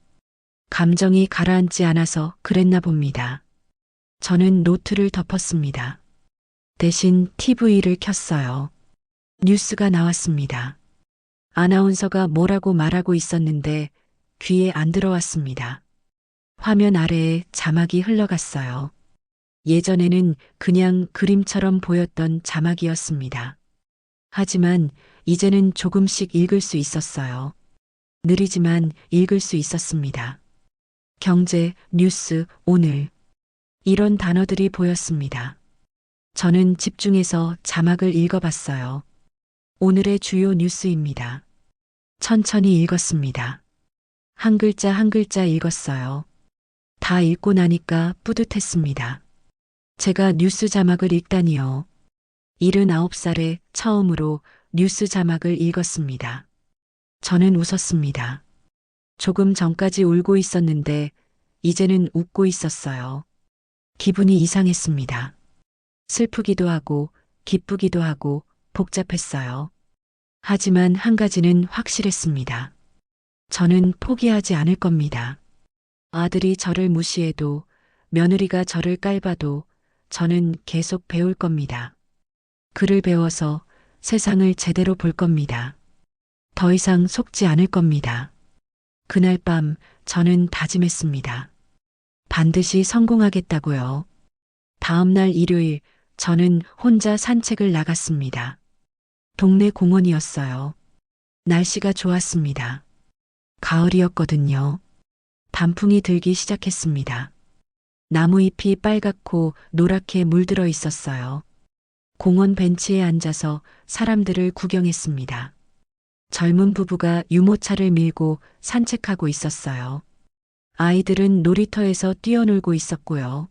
Speaker 1: 감정이 가라앉지 않아서 그랬나 봅니다. 저는 노트를 덮었습니다. 대신 TV를 켰어요. 뉴스가 나왔습니다. 아나운서가 뭐라고 말하고 있었는데 귀에 안 들어왔습니다. 화면 아래에 자막이 흘러갔어요. 예전에는 그냥 그림처럼 보였던 자막이었습니다. 하지만 이제는 조금씩 읽을 수 있었어요. 느리지만 읽을 수 있었습니다. 경제, 뉴스, 오늘. 이런 단어들이 보였습니다. 저는 집중해서 자막을 읽어봤어요. 오늘의 주요 뉴스입니다. 천천히 읽었습니다. 한 글자 한 글자 읽었어요. 다 읽고 나니까 뿌듯했습니다. 제가 뉴스 자막을 읽다니요. 79살에 처음으로 뉴스 자막을 읽었습니다. 저는 웃었습니다. 조금 전까지 울고 있었는데 이제는 웃고 있었어요. 기분이 이상했습니다. 슬프기도 하고 기쁘기도 하고 복잡했어요. 하지만 한 가지는 확실했습니다. 저는 포기하지 않을 겁니다. 아들이 저를 무시해도 며느리가 저를 깔봐도 저는 계속 배울 겁니다. 글을 배워서 세상을 제대로 볼 겁니다. 더 이상 속지 않을 겁니다. 그날 밤 저는 다짐했습니다. 반드시 성공하겠다고요. 다음 날 일요일 저는 혼자 산책을 나갔습니다. 동네 공원이었어요. 날씨가 좋았습니다. 가을이었거든요. 단풍이 들기 시작했습니다. 나무잎이 빨갛고 노랗게 물들어 있었어요. 공원 벤치에 앉아서 사람들을 구경했습니다. 젊은 부부가 유모차를 밀고 산책하고 있었어요. 아이들은 놀이터에서 뛰어놀고 있었고요.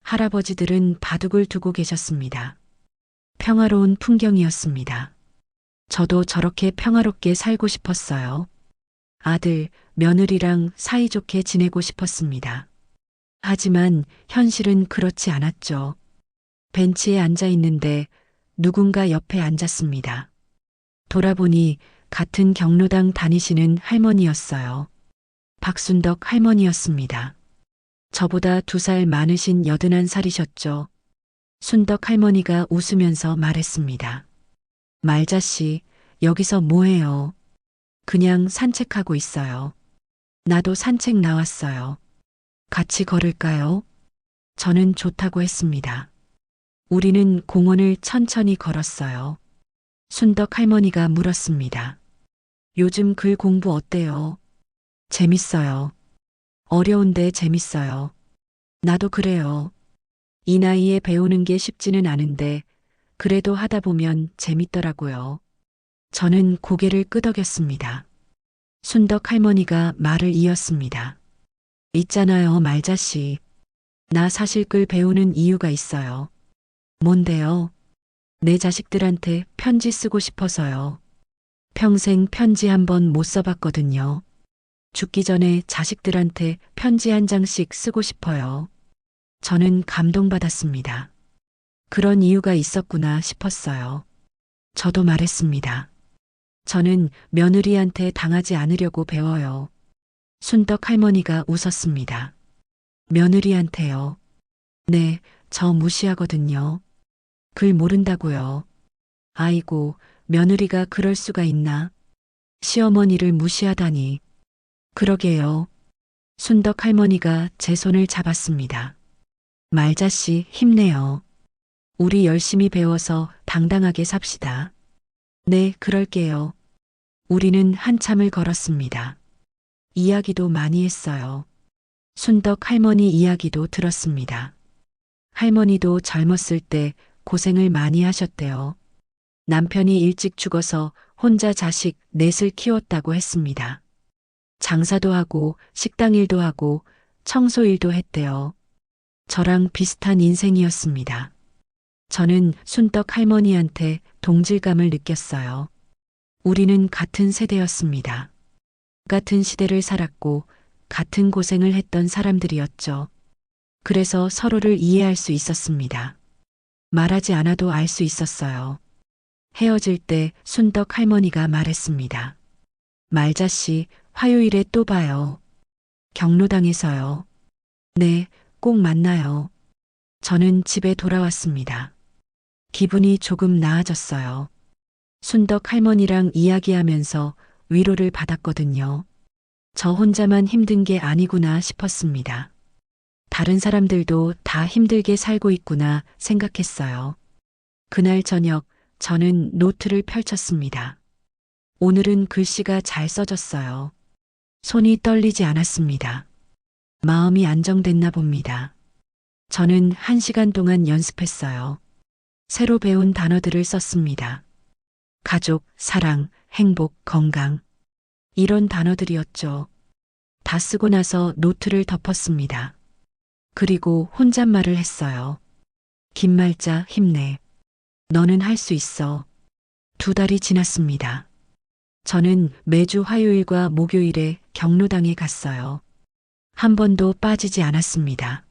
Speaker 1: 할아버지들은 바둑을 두고 계셨습니다. 평화로운 풍경이었습니다. 저도 저렇게 평화롭게 살고 싶었어요. 아들, 며느리랑 사이좋게 지내고 싶었습니다. 하지만 현실은 그렇지 않았죠. 벤치에 앉아 있는데 누군가 옆에 앉았습니다. 돌아보니 같은 경로당 다니시는 할머니였어요. 박순덕 할머니였습니다. 저보다 2살 많으신 81살이셨죠. 순덕 할머니가 웃으면서 말했습니다. 말자씨, 여기서 뭐해요? 그냥 산책하고 있어요. 나도 산책 나왔어요. 같이 걸을까요? 저는 좋다고 했습니다. 우리는 공원을 천천히 걸었어요. 순덕 할머니가 물었습니다. 요즘 글 공부 어때요? 재밌어요. 어려운데 재밌어요. 나도 그래요. 이 나이에 배우는 게 쉽지는 않은데 그래도 하다 보면 재밌더라고요. 저는 고개를 끄덕였습니다. 순덕 할머니가 말을 이었습니다. 있잖아요, 말자씨. 나 사실 글 배우는 이유가 있어요. 뭔데요? 내 자식들한테 편지 쓰고 싶어서요. 평생 편지 한 번 못 써봤거든요. 죽기 전에 자식들한테 편지 한 장씩 쓰고 싶어요. 저는 감동받았습니다. 그런 이유가 있었구나 싶었어요. 저도 말했습니다. 저는 며느리한테 당하지 않으려고 배워요. 순덕 할머니가 웃었습니다. 며느리한테요. 네, 저 무시하거든요. 글 모른다고요. 아이고, 며느리가 그럴 수가 있나? 시어머니를 무시하다니. 그러게요. 순덕 할머니가 제 손을 잡았습니다. 말자씨, 힘내요. 우리 열심히 배워서 당당하게 삽시다. 네, 그럴게요. 우리는 한참을 걸었습니다. 이야기도 많이 했어요. 순덕 할머니 이야기도 들었습니다. 할머니도 젊었을 때 고생을 많이 하셨대요. 남편이 일찍 죽어서 혼자 자식 넷을 키웠다고 했습니다. 장사도 하고 식당 일도 하고 청소 일도 했대요. 저랑 비슷한 인생이었습니다. 저는 순덕 할머니한테 동질감을 느꼈어요. 우리는 같은 세대였습니다. 같은 시대를 살았고 같은 고생을 했던 사람들이었죠. 그래서 서로를 이해할 수 있었습니다. 말하지 않아도 알 수 있었어요. 헤어질 때 순덕 할머니가 말했습니다. 말자씨, 화요일에 또 봐요. 경로당에서요. 네, 꼭 만나요. 저는 집에 돌아왔습니다. 기분이 조금 나아졌어요. 순덕 할머니랑 이야기하면서 위로를 받았거든요. 저 혼자만 힘든 게 아니구나 싶었습니다. 다른 사람들도 다 힘들게 살고 있구나 생각했어요. 그날 저녁 저는 노트를 펼쳤습니다. 오늘은 글씨가 잘 써졌어요. 손이 떨리지 않았습니다. 마음이 안정됐나 봅니다. 저는 1시간 동안 연습했어요. 새로 배운 단어들을 썼습니다. 가족, 사랑, 행복, 건강. 이런 단어들이었죠. 다 쓰고 나서 노트를 덮었습니다. 그리고 혼잣말을 했어요. 김말자, 힘내. 너는 할 수 있어. 2달이 지났습니다. 저는 매주 화요일과 목요일에 경로당에 갔어요. 한 번도 빠지지 않았습니다.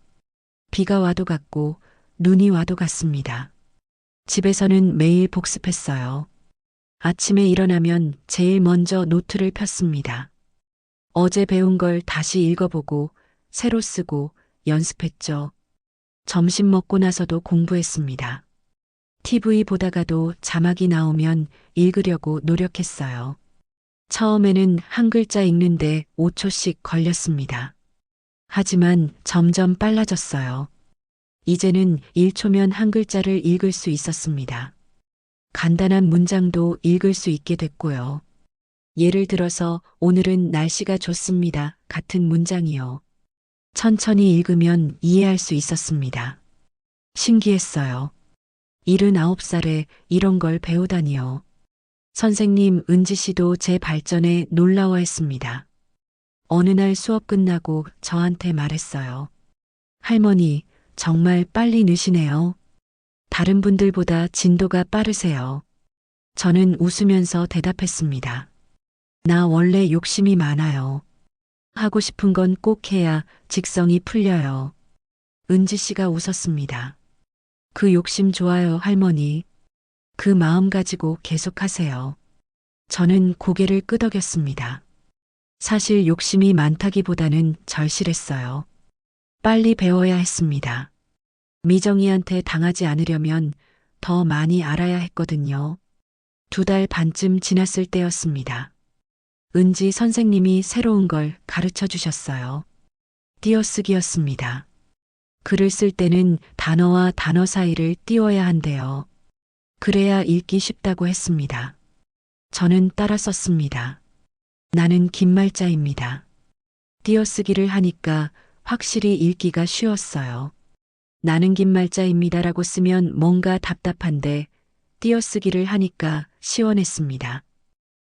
Speaker 1: 비가 와도 갔고 눈이 와도 갔습니다. 집에서는 매일 복습했어요. 아침에 일어나면 제일 먼저 노트를 폈습니다. 어제 배운 걸 다시 읽어보고 새로 쓰고 연습했죠. 점심 먹고 나서도 공부했습니다. TV 보다가도 자막이 나오면 읽으려고 노력했어요. 처음에는 한 글자 읽는데 5초씩 걸렸습니다. 하지만 점점 빨라졌어요. 이제는 1초면 한 글자를 읽을 수 있었습니다. 간단한 문장도 읽을 수 있게 됐고요. 예를 들어서 오늘은 날씨가 좋습니다. 같은 문장이요. 천천히 읽으면 이해할 수 있었습니다. 신기했어요. 79살에 이런 걸 배우다니요. 선생님 은지 씨도 제 발전에 놀라워했습니다. 어느 날 수업 끝나고 저한테 말했어요. 할머니, 정말 빨리 느시네요. 다른 분들보다 진도가 빠르세요. 저는 웃으면서 대답했습니다. 나 원래 욕심이 많아요. 하고 싶은 건 꼭 해야 직성이 풀려요. 은지 씨가 웃었습니다. 그 욕심 좋아요, 할머니. 그 마음 가지고 계속하세요. 저는 고개를 끄덕였습니다. 사실 욕심이 많다기보다는 절실했어요. 빨리 배워야 했습니다. 미정이한테 당하지 않으려면 더 많이 알아야 했거든요. 2달 반쯤 지났을 때였습니다. 은지 선생님이 새로운 걸 가르쳐 주셨어요. 띄어쓰기였습니다. 글을 쓸 때는 단어와 단어 사이를 띄워야 한대요. 그래야 읽기 쉽다고 했습니다. 저는 따라 썼습니다. 나는 긴말자입니다. 띄어쓰기를 하니까 확실히 읽기가 쉬웠어요. 나는 긴말자입니다라고 쓰면 뭔가 답답한데 띄어쓰기를 하니까 시원했습니다.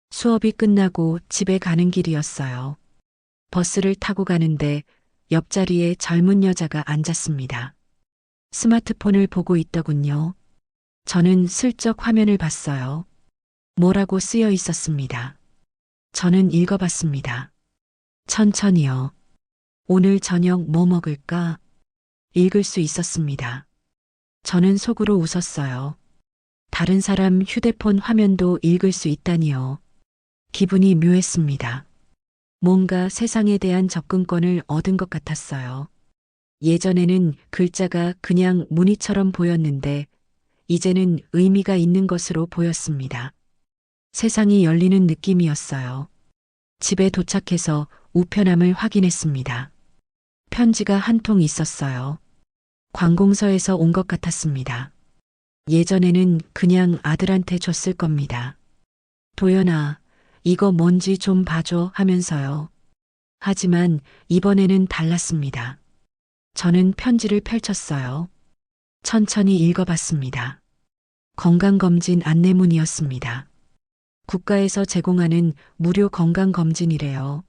Speaker 1: 수업이 끝나고 집에 가는 길이었어요. 버스를 타고 가는데 옆자리에 젊은 여자가 앉았습니다. 스마트폰을 보고 있더군요. 저는 슬쩍 화면을 봤어요. 뭐라고 쓰여 있었습니다. 저는 읽어봤습니다. 천천히요. 오늘 저녁 뭐 먹을까? 읽을 수 있었습니다. 저는 속으로 웃었어요. 다른 사람 휴대폰 화면도 읽을 수 있다니요. 기분이 묘했습니다. 뭔가 세상에 대한 접근권을 얻은 것 같았어요. 예전에는 글자가 그냥 무늬처럼 보였는데 이제는 의미가 있는 것으로 보였습니다. 세상이 열리는 느낌이었어요. 집에 도착해서 우편함을 확인했습니다. 편지가 한 통 있었어요. 관공서에서 온 것 같았습니다. 예전에는 그냥 아들한테 줬을 겁니다. 도연아, 이거 뭔지 좀 봐줘 하면서요. 하지만 이번에는 달랐습니다. 저는 편지를 펼쳤어요. 천천히 읽어봤습니다. 건강검진 안내문이었습니다. 국가에서 제공하는 무료 건강검진이래요.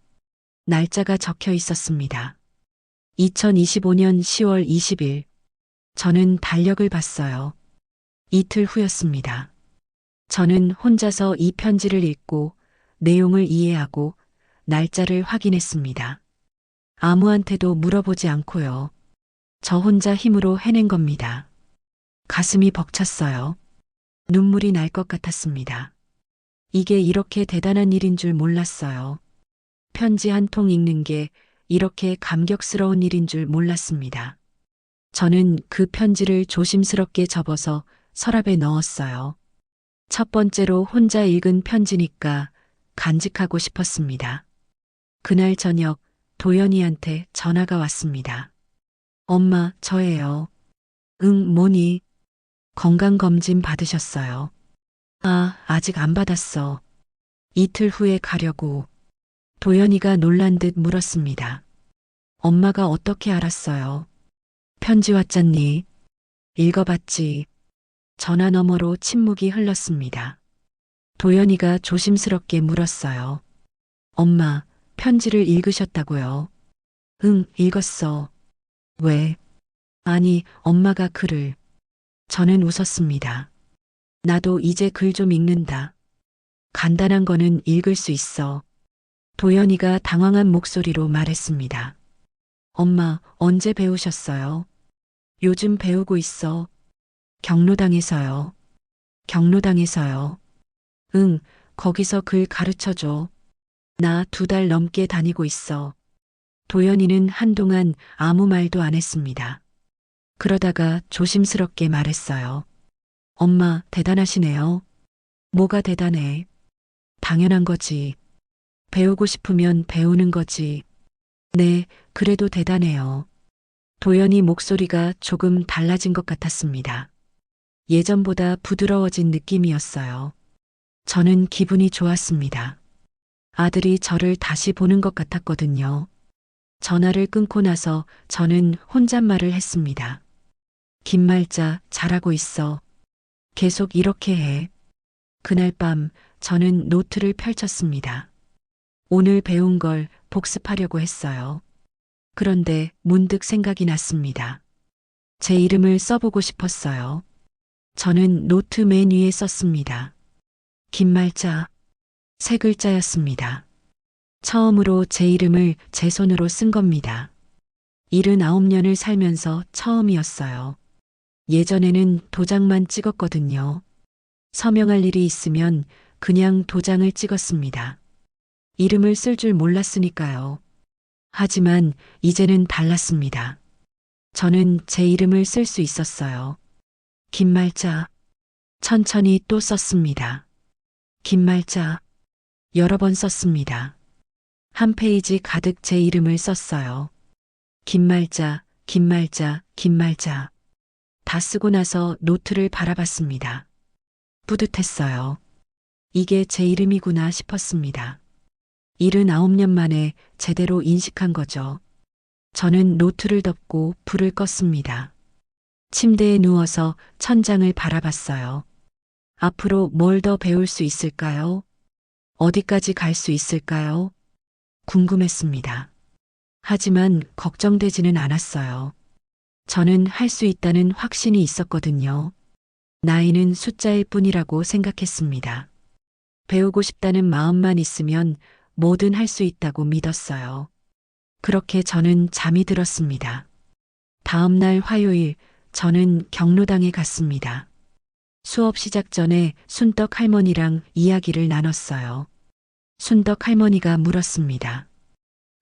Speaker 1: 날짜가 적혀 있었습니다. 2025년 10월 20일. 저는 달력을 봤어요. 이틀 후였습니다. 저는 혼자서 이 편지를 읽고 내용을 이해하고 날짜를 확인했습니다. 아무한테도 물어보지 않고요. 저 혼자 힘으로 해낸 겁니다. 가슴이 벅찼어요. 눈물이 날 것 같았습니다. 이게 이렇게 대단한 일인 줄 몰랐어요. 편지 한 통 읽는 게 이렇게 감격스러운 일인 줄 몰랐습니다. 저는 그 편지를 조심스럽게 접어서 서랍에 넣었어요. 첫 번째로 혼자 읽은 편지니까 간직하고 싶었습니다. 그날 저녁 도연이한테 전화가 왔습니다. 엄마, 저예요. 응, 뭐니? 건강검진 받으셨어요. 아, 아직 안 받았어. 이틀 후에 가려고. 도연이가 놀란 듯 물었습니다. 엄마가 어떻게 알았어요? 편지 왔잖니? 읽어봤지. 전화 너머로 침묵이 흘렀습니다. 도연이가 조심스럽게 물었어요. 엄마, 편지를 읽으셨다고요? 응, 읽었어. 왜? 아니, 엄마가 글을. 저는 웃었습니다. 나도 이제 글 좀 읽는다. 간단한 거는 읽을 수 있어. 도연이가 당황한 목소리로 말했습니다. 엄마, 언제 배우셨어요? 요즘 배우고 있어. 경로당에서요. 경로당에서요. 응, 거기서 글 가르쳐줘. 나 2달 넘게 다니고 있어. 도연이는 한동안 아무 말도 안 했습니다. 그러다가 조심스럽게 말했어요. 엄마, 대단하시네요. 뭐가 대단해? 당연한 거지. 배우고 싶으면 배우는 거지. 네, 그래도 대단해요. 도연이 목소리가 조금 달라진 것 같았습니다. 예전보다 부드러워진 느낌이었어요. 저는 기분이 좋았습니다. 아들이 저를 다시 보는 것 같았거든요. 전화를 끊고 나서 저는 혼잣말을 했습니다. 김말자, 잘하고 있어. 계속 이렇게 해. 그날 밤 저는 노트를 펼쳤습니다. 오늘 배운 걸 복습하려고 했어요. 그런데 문득 생각이 났습니다. 제 이름을 써보고 싶었어요. 저는 노트 맨 위에 썼습니다. 김말자, 세 글자였습니다. 처음으로 제 이름을 제 손으로 쓴 겁니다. 79년을 살면서 처음이었어요. 예전에는 도장만 찍었거든요. 서명할 일이 있으면 그냥 도장을 찍었습니다. 이름을 쓸 줄 몰랐으니까요. 하지만 이제는 달랐습니다. 저는 제 이름을 쓸 수 있었어요. 김말자. 천천히 또 썼습니다. 김말자. 여러 번 썼습니다. 한 페이지 가득 제 이름을 썼어요. 김말자, 김말자, 김말자. 다 쓰고 나서 노트를 바라봤습니다. 뿌듯했어요. 이게 제 이름이구나 싶었습니다. 79년 만에 제대로 인식한 거죠. 저는 노트를 덮고 불을 껐습니다. 침대에 누워서 천장을 바라봤어요. 앞으로 뭘 더 배울 수 있을까요? 어디까지 갈 수 있을까요? 궁금했습니다. 하지만 걱정되지는 않았어요. 저는 할 수 있다는 확신이 있었거든요. 나이는 숫자일 뿐이라고 생각했습니다. 배우고 싶다는 마음만 있으면 뭐든 할 수 있다고 믿었어요. 그렇게 저는 잠이 들었습니다. 다음 날 화요일, 저는 경로당에 갔습니다. 수업 시작 전에 순떡 할머니랑 이야기를 나눴어요. 순떡 할머니가 물었습니다.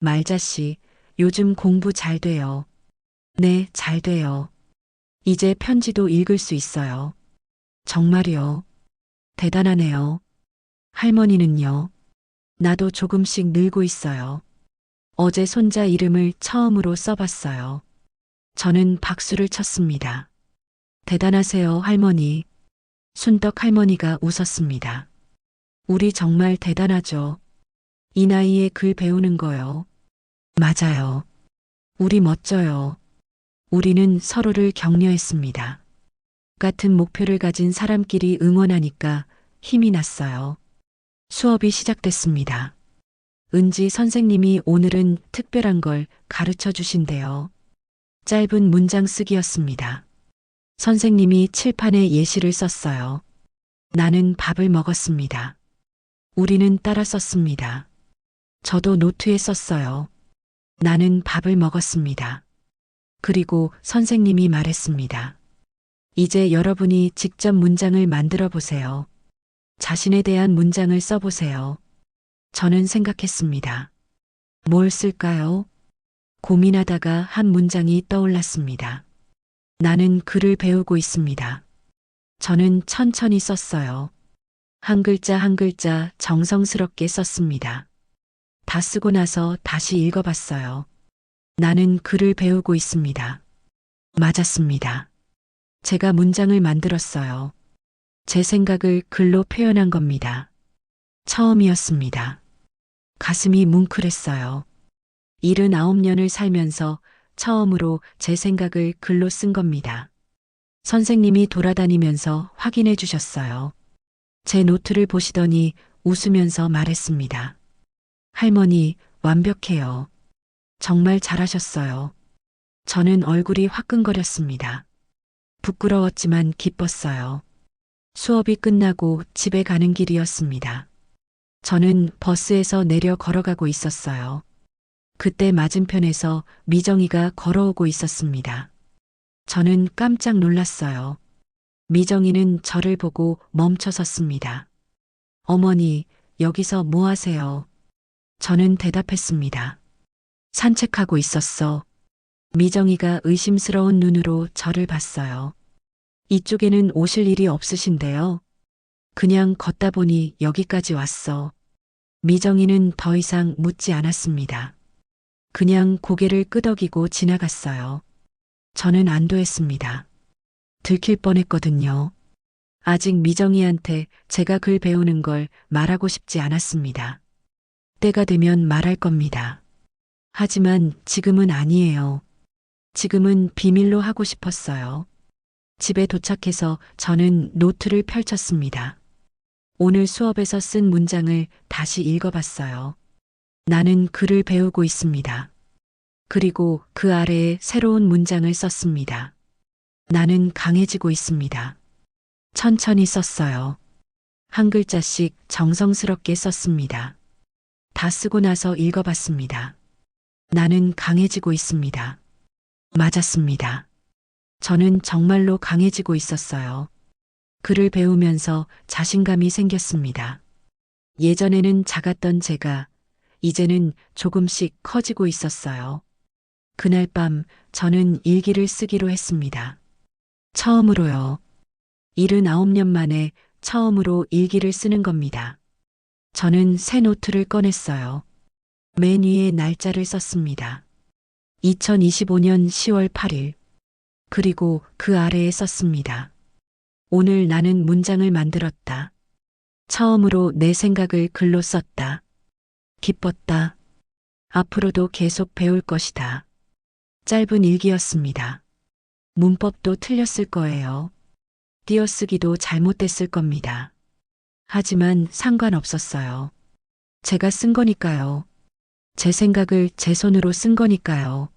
Speaker 1: 말자 씨, 요즘 공부 잘 돼요? 네, 잘 돼요. 이제 편지도 읽을 수 있어요. 정말요? 대단하네요. 할머니는요? 나도 조금씩 늘고 있어요. 어제 손자 이름을 처음으로 써봤어요. 저는 박수를 쳤습니다. 대단하세요, 할머니. 순떡 할머니가 웃었습니다. 우리 정말 대단하죠. 이 나이에 글 배우는 거요. 맞아요. 우리 멋져요. 우리는 서로를 격려했습니다. 같은 목표를 가진 사람끼리 응원하니까 힘이 났어요. 수업이 시작됐습니다. 은지 선생님이 오늘은 특별한 걸 가르쳐 주신대요. 짧은 문장 쓰기였습니다. 선생님이 칠판에 예시를 썼어요. 나는 밥을 먹었습니다. 우리는 따라 썼습니다. 저도 노트에 썼어요. 나는 밥을 먹었습니다. 그리고 선생님이 말했습니다. 이제 여러분이 직접 문장을 만들어 보세요. 자신에 대한 문장을 써보세요. 저는 생각했습니다. 뭘 쓸까요? 고민하다가 한 문장이 떠올랐습니다. 나는 글을 배우고 있습니다. 저는 천천히 썼어요. 한 글자 한 글자 정성스럽게 썼습니다. 다 쓰고 나서 다시 읽어봤어요. 나는 글을 배우고 있습니다. 맞았습니다. 제가 문장을 만들었어요. 제 생각을 글로 표현한 겁니다. 처음이었습니다. 가슴이 뭉클했어요. 79년을 살면서 처음으로 제 생각을 글로 쓴 겁니다. 선생님이 돌아다니면서 확인해 주셨어요. 제 노트를 보시더니 웃으면서 말했습니다. 할머니, 완벽해요. 정말 잘하셨어요. 저는 얼굴이 화끈거렸습니다. 부끄러웠지만 기뻤어요. 수업이 끝나고 집에 가는 길이었습니다. 저는 버스에서 내려 걸어가고 있었어요. 그때 맞은편에서 미정이가 걸어오고 있었습니다. 저는 깜짝 놀랐어요. 미정이는 저를 보고 멈춰 섰습니다. 어머니, 여기서 뭐 하세요? 저는 대답했습니다. 산책하고 있었어. 미정이가 의심스러운 눈으로 저를 봤어요. 이쪽에는 오실 일이 없으신데요. 그냥 걷다 보니 여기까지 왔어. 미정이는 더 이상 묻지 않았습니다. 그냥 고개를 끄덕이고 지나갔어요. 저는 안도했습니다. 들킬 뻔했거든요. 아직 미정이한테 제가 글 배우는 걸 말하고 싶지 않았습니다. 때가 되면 말할 겁니다. 하지만 지금은 아니에요. 지금은 비밀로 하고 싶었어요. 집에 도착해서 저는 노트를 펼쳤습니다. 오늘 수업에서 쓴 문장을 다시 읽어봤어요. 나는 글을 배우고 있습니다. 그리고 그 아래에 새로운 문장을 썼습니다. 나는 강해지고 있습니다. 천천히 썼어요. 한 글자씩 정성스럽게 썼습니다. 다 쓰고 나서 읽어봤습니다. 나는 강해지고 있습니다. 맞았습니다. 저는 정말로 강해지고 있었어요. 글을 배우면서 자신감이 생겼습니다. 예전에는 작았던 제가 이제는 조금씩 커지고 있었어요. 그날 밤 저는 일기를 쓰기로 했습니다. 처음으로요. 79년 만에 처음으로 일기를 쓰는 겁니다. 저는 새 노트를 꺼냈어요. 맨 위에 날짜를 썼습니다. 2025년 10월 8일. 그리고 그 아래에 썼습니다. 오늘 나는 문장을 만들었다. 처음으로 내 생각을 글로 썼다. 기뻤다. 앞으로도 계속 배울 것이다. 짧은 일기였습니다. 문법도 틀렸을 거예요. 띄어쓰기도 잘못됐을 겁니다. 하지만 상관없었어요. 제가 쓴 거니까요. 제 생각을 제 손으로 쓴 거니까요.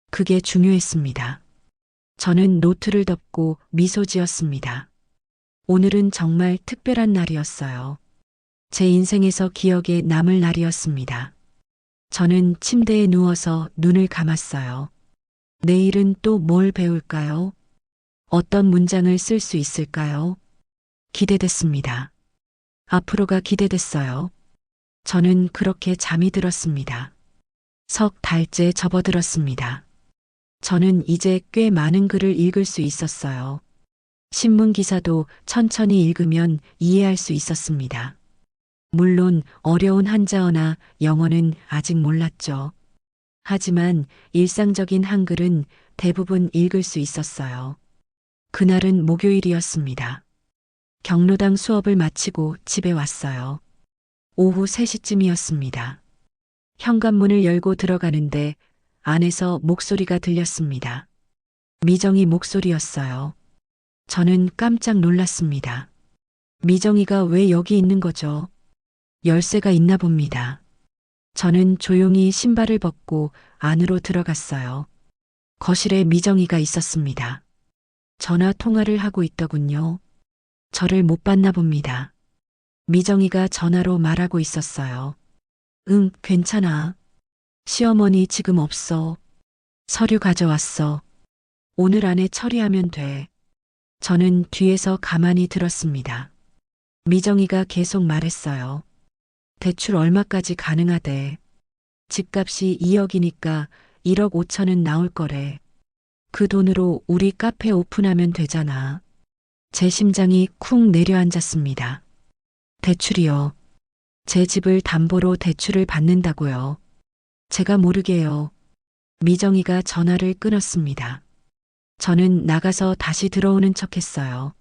Speaker 1: 그게 중요했습니다. 저는 노트를 덮고 미소 지었습니다. 오늘은 정말 특별한 날이었어요. 제 인생에서 기억에 남을 날이었습니다. 저는 침대에 누워서 눈을 감았어요. 내일은 또 뭘 배울까요? 어떤 문장을 쓸 수 있을까요? 기대됐습니다. 앞으로가 기대됐어요. 저는 그렇게 잠이 들었습니다. 석 달째 접어들었습니다. 저는 이제 꽤 많은 글을 읽을 수 있었어요. 신문 기사도 천천히 읽으면 이해할 수 있었습니다. 물론 어려운 한자어나 영어는 아직 몰랐죠. 하지만 일상적인 한글은 대부분 읽을 수 있었어요. 그날은 목요일이었습니다. 경로당 수업을 마치고 집에 왔어요. 오후 3시쯤이었습니다. 현관문을 열고 들어가는데 안에서 목소리가 들렸습니다. 미정이 목소리였어요. 저는 깜짝 놀랐습니다. 미정이가 왜 여기 있는 거죠? 열쇠가 있나 봅니다. 저는 조용히 신발을 벗고 안으로 들어갔어요. 거실에 미정이가 있었습니다. 전화 통화를 하고 있더군요. 저를 못 봤나 봅니다. 미정이가 전화로 말하고 있었어요. 응, 괜찮아. 시어머니 지금 없어. 서류 가져왔어. 오늘 안에 처리하면 돼. 저는 뒤에서 가만히 들었습니다. 미정이가 계속 말했어요. 대출 얼마까지 가능하대. 집값이 2억이니까 1억 5천은 나올 거래. 그 돈으로 우리 카페 오픈하면 되잖아. 제 심장이 쿵 내려앉았습니다. 대출이요. 제 집을 담보로 대출을 받는다고요. 제가 모르게요. 미정이가 전화를 끊었습니다. 저는 나가서 다시 들어오는 척했어요.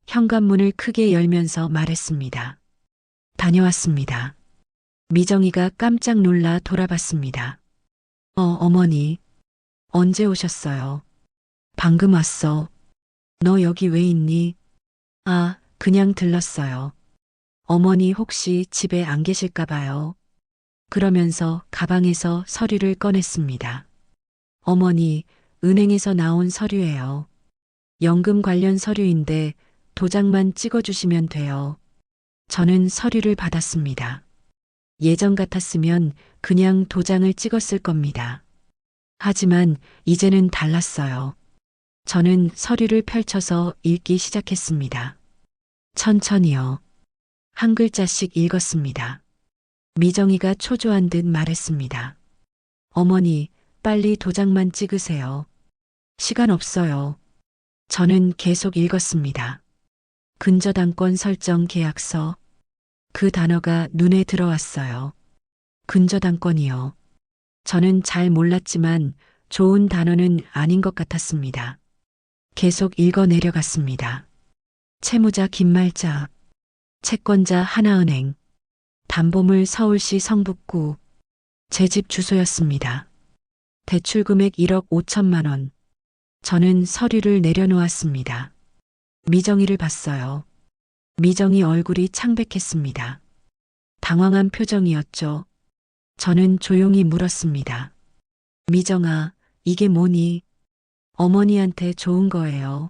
Speaker 1: 현관문을 크게 열면서 말했습니다. 다녀왔습니다. 미정이가 깜짝 놀라 돌아봤습니다. 어머니. 언제 오셨어요? 방금 왔어. 너 여기 왜 있니? 아, 그냥 들렀어요. 어머니 혹시 집에 안 계실까 봐요. 그러면서 가방에서 서류를 꺼냈습니다. 어머니, 은행에서 나온 서류예요. 연금 관련 서류인데 도장만 찍어주시면 돼요. 저는 서류를 받았습니다. 예전 같았으면 그냥 도장을 찍었을 겁니다. 하지만 이제는 달랐어요. 저는 서류를 펼쳐서 읽기 시작했습니다. 천천히요. 한 글자씩 읽었습니다. 미정이가 초조한 듯 말했습니다. 어머니, 빨리 도장만 찍으세요. 시간 없어요. 저는 계속 읽었습니다. 근저당권 설정 계약서. 그 단어가 눈에 들어왔어요. 근저당권이요. 저는 잘 몰랐지만 좋은 단어는 아닌 것 같았습니다. 계속 읽어 내려갔습니다. 채무자 김말자, 채권자 하나은행, 담보물 서울시 성북구, 제 집 주소였습니다. 대출 금액 1억 5천만 원. 저는 서류를 내려놓았습니다. 미정이를 봤어요. 미정이 얼굴이 창백했습니다. 당황한 표정이었죠. 저는 조용히 물었습니다. 미정아, 이게 뭐니? 어머니한테 좋은 거예요.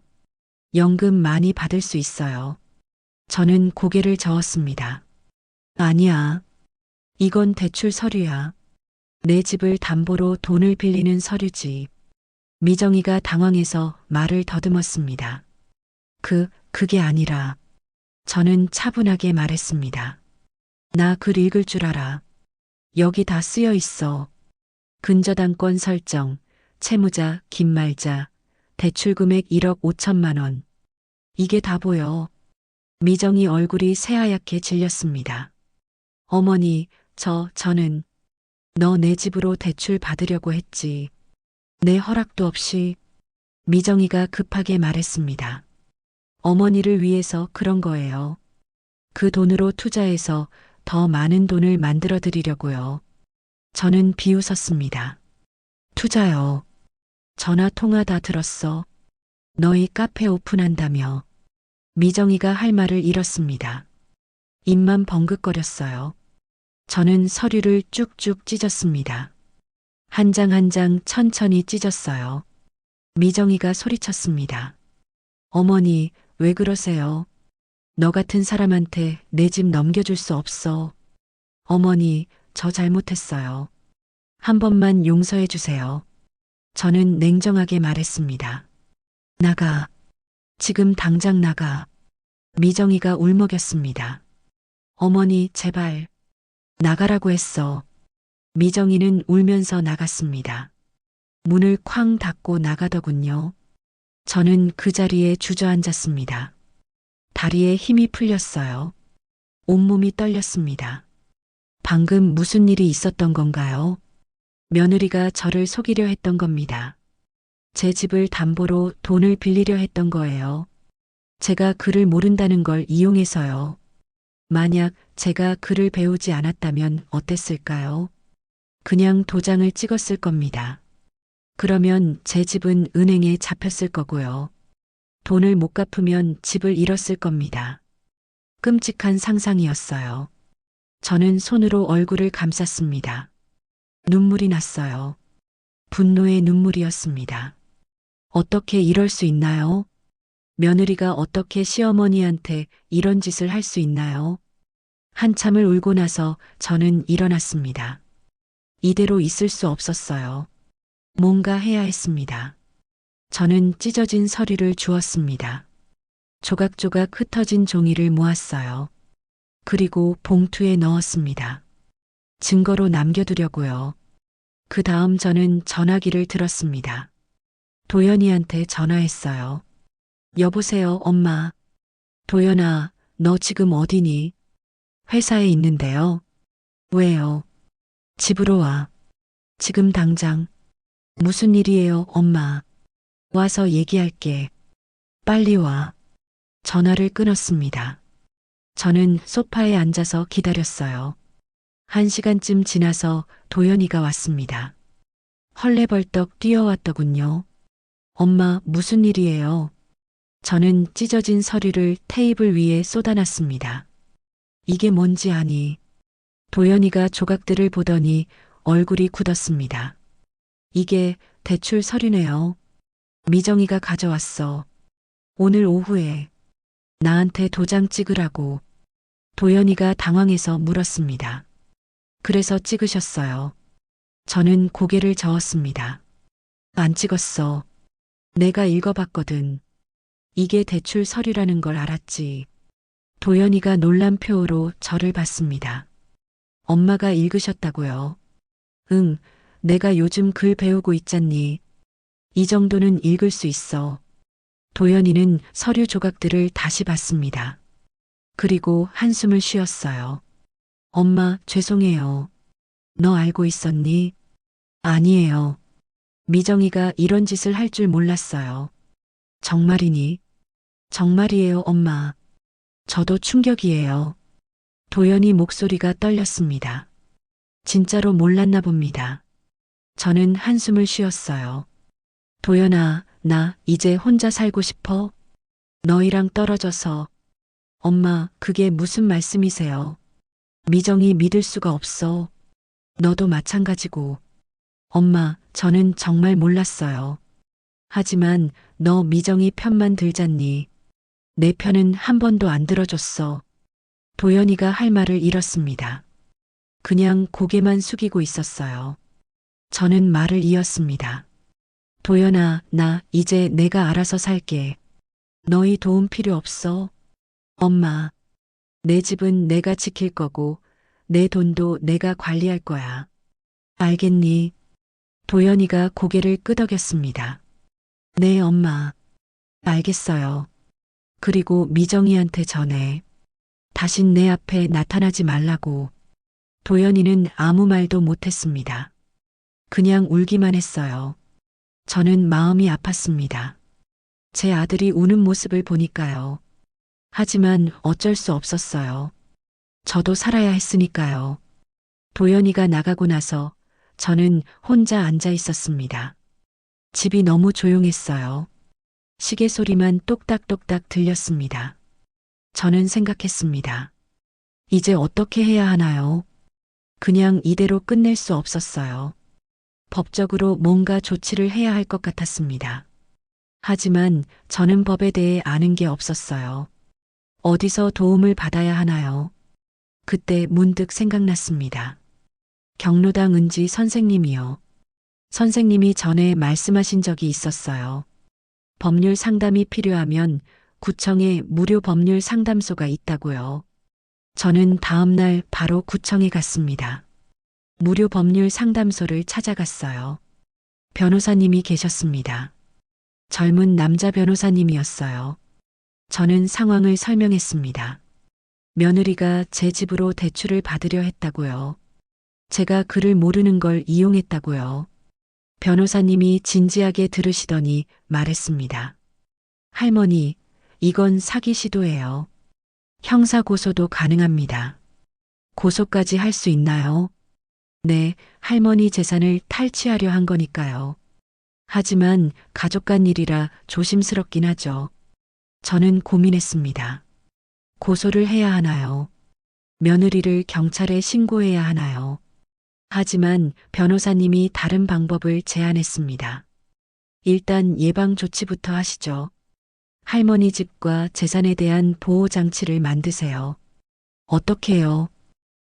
Speaker 1: 연금 많이 받을 수 있어요. 저는 고개를 저었습니다. 아니야. 이건 대출 서류야. 내 집을 담보로 돈을 빌리는 서류지. 미정이가 당황해서 말을 더듬었습니다. 그게 아니라. 저는 차분하게 말했습니다. 나 글 읽을 줄 알아. 여기 다 쓰여 있어. 근저당권 설정, 채무자, 김말자, 대출 금액 1억 5천만 원. 이게 다 보여. 미정이 얼굴이 새하얗게 질렸습니다. 어머니, 저는 너 내 집으로 대출 받으려고 했지. 내 허락도 없이. 미정이가 급하게 말했습니다. 어머니를 위해서 그런 거예요. 그 돈으로 투자해서 더 많은 돈을 만들어 드리려고요. 저는 비웃었습니다. 투자요. 전화 통화 다 들었어. 너희 카페 오픈한다며. 미정이가 할 말을 잃었습니다. 입만 벙긋거렸어요. 저는 서류를 쭉쭉 찢었습니다. 한 장 한 장 천천히 찢었어요. 미정이가 소리쳤습니다. 어머니, 왜 그러세요? 너 같은 사람한테 내 집 넘겨줄 수 없어. 어머니, 저 잘못했어요. 한 번만 용서해 주세요. 저는 냉정하게 말했습니다. 나가. 지금 당장 나가. 미정이가 울먹였습니다. 어머니, 제발. 나가라고 했어. 미정이는 울면서 나갔습니다. 문을 쾅 닫고 나가더군요. 저는 그 자리에 주저앉았습니다. 다리에 힘이 풀렸어요. 온몸이 떨렸습니다. 방금 무슨 일이 있었던 건가요? 며느리가 저를 속이려 했던 겁니다. 제 집을 담보로 돈을 빌리려 했던 거예요. 제가 글을 모른다는 걸 이용해서요. 만약 제가 글을 배우지 않았다면 어땠을까요? 그냥 도장을 찍었을 겁니다. 그러면 제 집은 은행에 잡혔을 거고요. 돈을 못 갚으면 집을 잃었을 겁니다. 끔찍한 상상이었어요. 저는 손으로 얼굴을 감쌌습니다. 눈물이 났어요. 분노의 눈물이었습니다. 어떻게 이럴 수 있나요? 며느리가 어떻게 시어머니한테 이런 짓을 할 수 있나요? 한참을 울고 나서 저는 일어났습니다. 이대로 있을 수 없었어요. 뭔가 해야 했습니다. 저는 찢어진 서류를 주웠습니다. 조각조각 흩어진 종이를 모았어요. 그리고 봉투에 넣었습니다. 증거로 남겨두려고요. 그 다음 저는 전화기를 들었습니다. 도연이한테 전화했어요. 여보세요, 엄마. 도연아, 너 지금 어디니? 회사에 있는데요. 왜요? 집으로 와. 지금 당장. 무슨 일이에요, 엄마? 와서 얘기할게. 빨리 와. 전화를 끊었습니다. 저는 소파에 앉아서 기다렸어요. 1시간쯤 지나서 도연이가 왔습니다. 헐레벌떡 뛰어왔더군요. 엄마, 무슨 일이에요? 저는 찢어진 서류를 테이블 위에 쏟아놨습니다. 이게 뭔지 아니? 도연이가 조각들을 보더니 얼굴이 굳었습니다. 이게 대출 서류네요. 미정이가 가져왔어. 오늘 오후에 나한테 도장 찍으라고. 도연이가 당황해서 물었습니다. 그래서 찍으셨어요. 저는 고개를 저었습니다. 안 찍었어. 내가 읽어봤거든. 이게 대출 서류라는 걸 알았지. 도연이가 놀란 표로 저를 봤습니다. 엄마가 읽으셨다고요? 응, 내가 요즘 글 배우고 있잖니. 이 정도는 읽을 수 있어. 도연이는 서류 조각들을 다시 봤습니다. 그리고 한숨을 쉬었어요. 엄마, 죄송해요. 너 알고 있었니? 아니에요. 미정이가 이런 짓을 할 줄 몰랐어요. 정말이니? 정말이에요, 엄마. 저도 충격이에요. 도연이 목소리가 떨렸습니다. 진짜로 몰랐나 봅니다. 저는 한숨을 쉬었어요. 도연아, 나 이제 혼자 살고 싶어. 너희랑 떨어져서. 엄마, 그게 무슨 말씀이세요? 미정이 믿을 수가 없어. 너도 마찬가지고. 엄마, 저는 정말 몰랐어요. 하지만 너 미정이 편만 들잖니. 내 편은 한 번도 안 들어줬어. 도연이가 할 말을 잃었습니다. 그냥 고개만 숙이고 있었어요. 저는 말을 이었습니다. 도연아, 나 이제 내가 알아서 살게. 너희 도움 필요 없어. 엄마, 내 집은 내가 지킬 거고, 내 돈도 내가 관리할 거야. 알겠니? 도연이가 고개를 끄덕였습니다. 네, 엄마. 알겠어요. 그리고 미정이한테 전해. 다신 내 앞에 나타나지 말라고. 도연이는 아무 말도 못했습니다. 그냥 울기만 했어요. 저는 마음이 아팠습니다. 제 아들이 우는 모습을 보니까요. 하지만 어쩔 수 없었어요. 저도 살아야 했으니까요. 도연이가 나가고 나서 저는 혼자 앉아 있었습니다. 집이 너무 조용했어요. 시계 소리만 똑딱똑딱 들렸습니다. 저는 생각했습니다. 이제 어떻게 해야 하나요? 그냥 이대로 끝낼 수 없었어요. 법적으로 뭔가 조치를 해야 할 것 같았습니다. 하지만 저는 법에 대해 아는 게 없었어요. 어디서 도움을 받아야 하나요? 그때 문득 생각났습니다. 경로당 은지 선생님이요. 선생님이 전에 말씀하신 적이 있었어요. 법률 상담이 필요하면 구청에 무료 법률 상담소가 있다고요. 저는 다음날 바로 구청에 갔습니다. 무료 법률 상담소를 찾아갔어요. 변호사님이 계셨습니다. 젊은 남자 변호사님이었어요. 저는 상황을 설명했습니다. 며느리가 제 집으로 대출을 받으려 했다고요. 제가 그를 모르는 걸 이용했다고요. 변호사님이 진지하게 들으시더니 말했습니다. 할머니, 이건 사기 시도예요. 형사 고소도 가능합니다. 고소까지 할 수 있나요? 네, 할머니 재산을 탈취하려 한 거니까요. 하지만 가족 간 일이라 조심스럽긴 하죠. 저는 고민했습니다. 고소를 해야 하나요? 며느리를 경찰에 신고해야 하나요? 하지만 변호사님이 다른 방법을 제안했습니다. 일단 예방 조치부터 하시죠. 할머니 집과 재산에 대한 보호 장치를 만드세요. 어떻게 해요?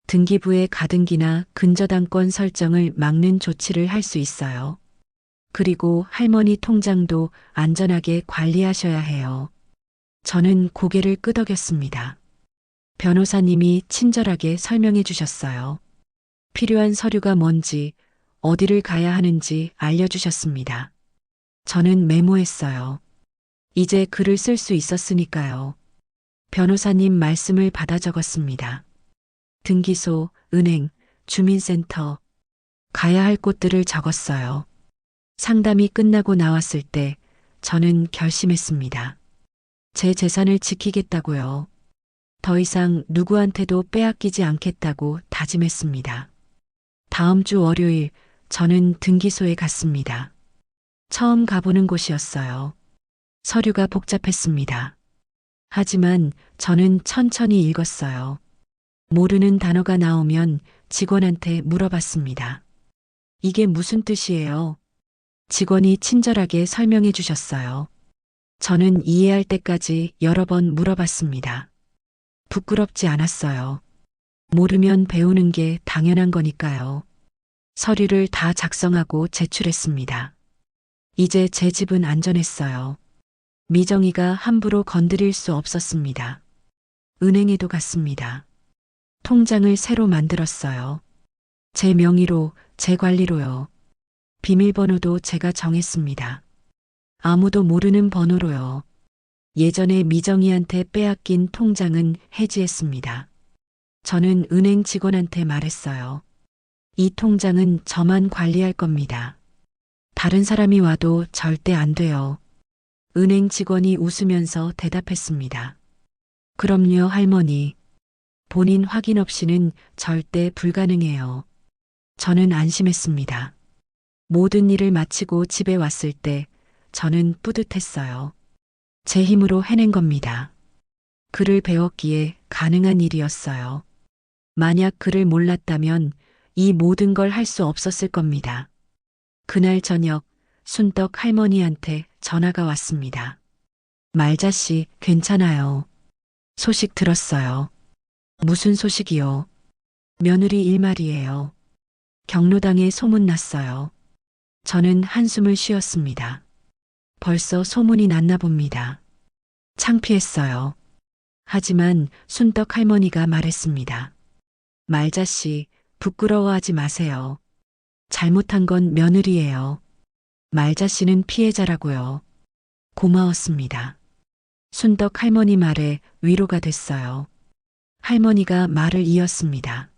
Speaker 1: 등기부의 가등기나 근저당권 설정을 막는 조치를 할 수 있어요. 그리고 할머니 통장도 안전하게 관리하셔야 해요. 저는 고개를 끄덕였습니다. 변호사님이 친절하게 설명해 주셨어요. 필요한 서류가 뭔지, 어디를 가야 하는지 알려주셨습니다. 저는 메모했어요. 이제 글을 쓸 수 있었으니까요. 변호사님 말씀을 받아 적었습니다. 등기소, 은행, 주민센터, 가야 할 곳들을 적었어요. 상담이 끝나고 나왔을 때 저는 결심했습니다. 제 재산을 지키겠다고요. 더 이상 누구한테도 빼앗기지 않겠다고 다짐했습니다. 다음 주 월요일 저는 등기소에 갔습니다. 처음 가보는 곳이었어요. 서류가 복잡했습니다. 하지만 저는 천천히 읽었어요. 모르는 단어가 나오면 직원한테 물어봤습니다. 이게 무슨 뜻이에요? 직원이 친절하게 설명해 주셨어요. 저는 이해할 때까지 여러 번 물어봤습니다. 부끄럽지 않았어요. 모르면 배우는 게 당연한 거니까요. 서류를 다 작성하고 제출했습니다. 이제 제 집은 안전했어요. 미정이가 함부로 건드릴 수 없었습니다. 은행에도 갔습니다. 통장을 새로 만들었어요. 제 명의로, 제 관리로요. 비밀번호도 제가 정했습니다. 아무도 모르는 번호로요. 예전에 미정이한테 빼앗긴 통장은 해지했습니다. 저는 은행 직원한테 말했어요. 이 통장은 저만 관리할 겁니다. 다른 사람이 와도 절대 안 돼요. 은행 직원이 웃으면서 대답했습니다. 그럼요, 할머니. 본인 확인 없이는 절대 불가능해요. 저는 안심했습니다. 모든 일을 마치고 집에 왔을 때 저는 뿌듯했어요. 제 힘으로 해낸 겁니다. 글을 배웠기에 가능한 일이었어요. 만약 글을 몰랐다면 이 모든 걸 할 수 없었을 겁니다. 그날 저녁 순떡 할머니한테 전화가 왔습니다. 말자 씨, 괜찮아요. 소식 들었어요. 무슨 소식이요? 며느리 일 말이에요. 경로당에 소문났어요. 저는 한숨을 쉬었습니다. 벌써 소문이 났나 봅니다. 창피했어요. 하지만 순떡 할머니가 말했습니다. 말자 씨, 부끄러워하지 마세요. 잘못한 건 며느리예요. 말자 씨는 피해자라고요. 고마웠습니다. 순떡 할머니 말에 위로가 됐어요. 할머니가 말을 이었습니다.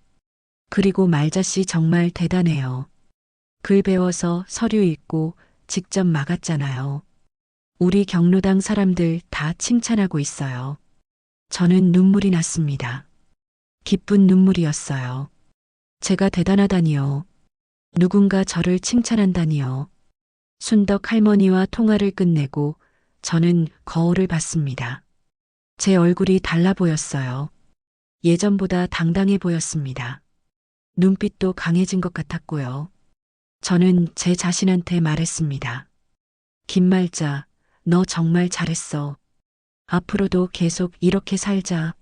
Speaker 1: 그리고 말자 씨 정말 대단해요. 글 배워서 서류 읽고 직접 막았잖아요. 우리 경로당 사람들 다 칭찬하고 있어요. 저는 눈물이 났습니다. 기쁜 눈물이었어요. 제가 대단하다니요. 누군가 저를 칭찬한다니요. 순덕 할머니와 통화를 끝내고 저는 거울을 봤습니다. 제 얼굴이 달라 보였어요. 예전보다 당당해 보였습니다. 눈빛도 강해진 것 같았고요. 저는 제 자신한테 말했습니다. 김말자, 너 정말 잘했어. 앞으로도 계속 이렇게 살자.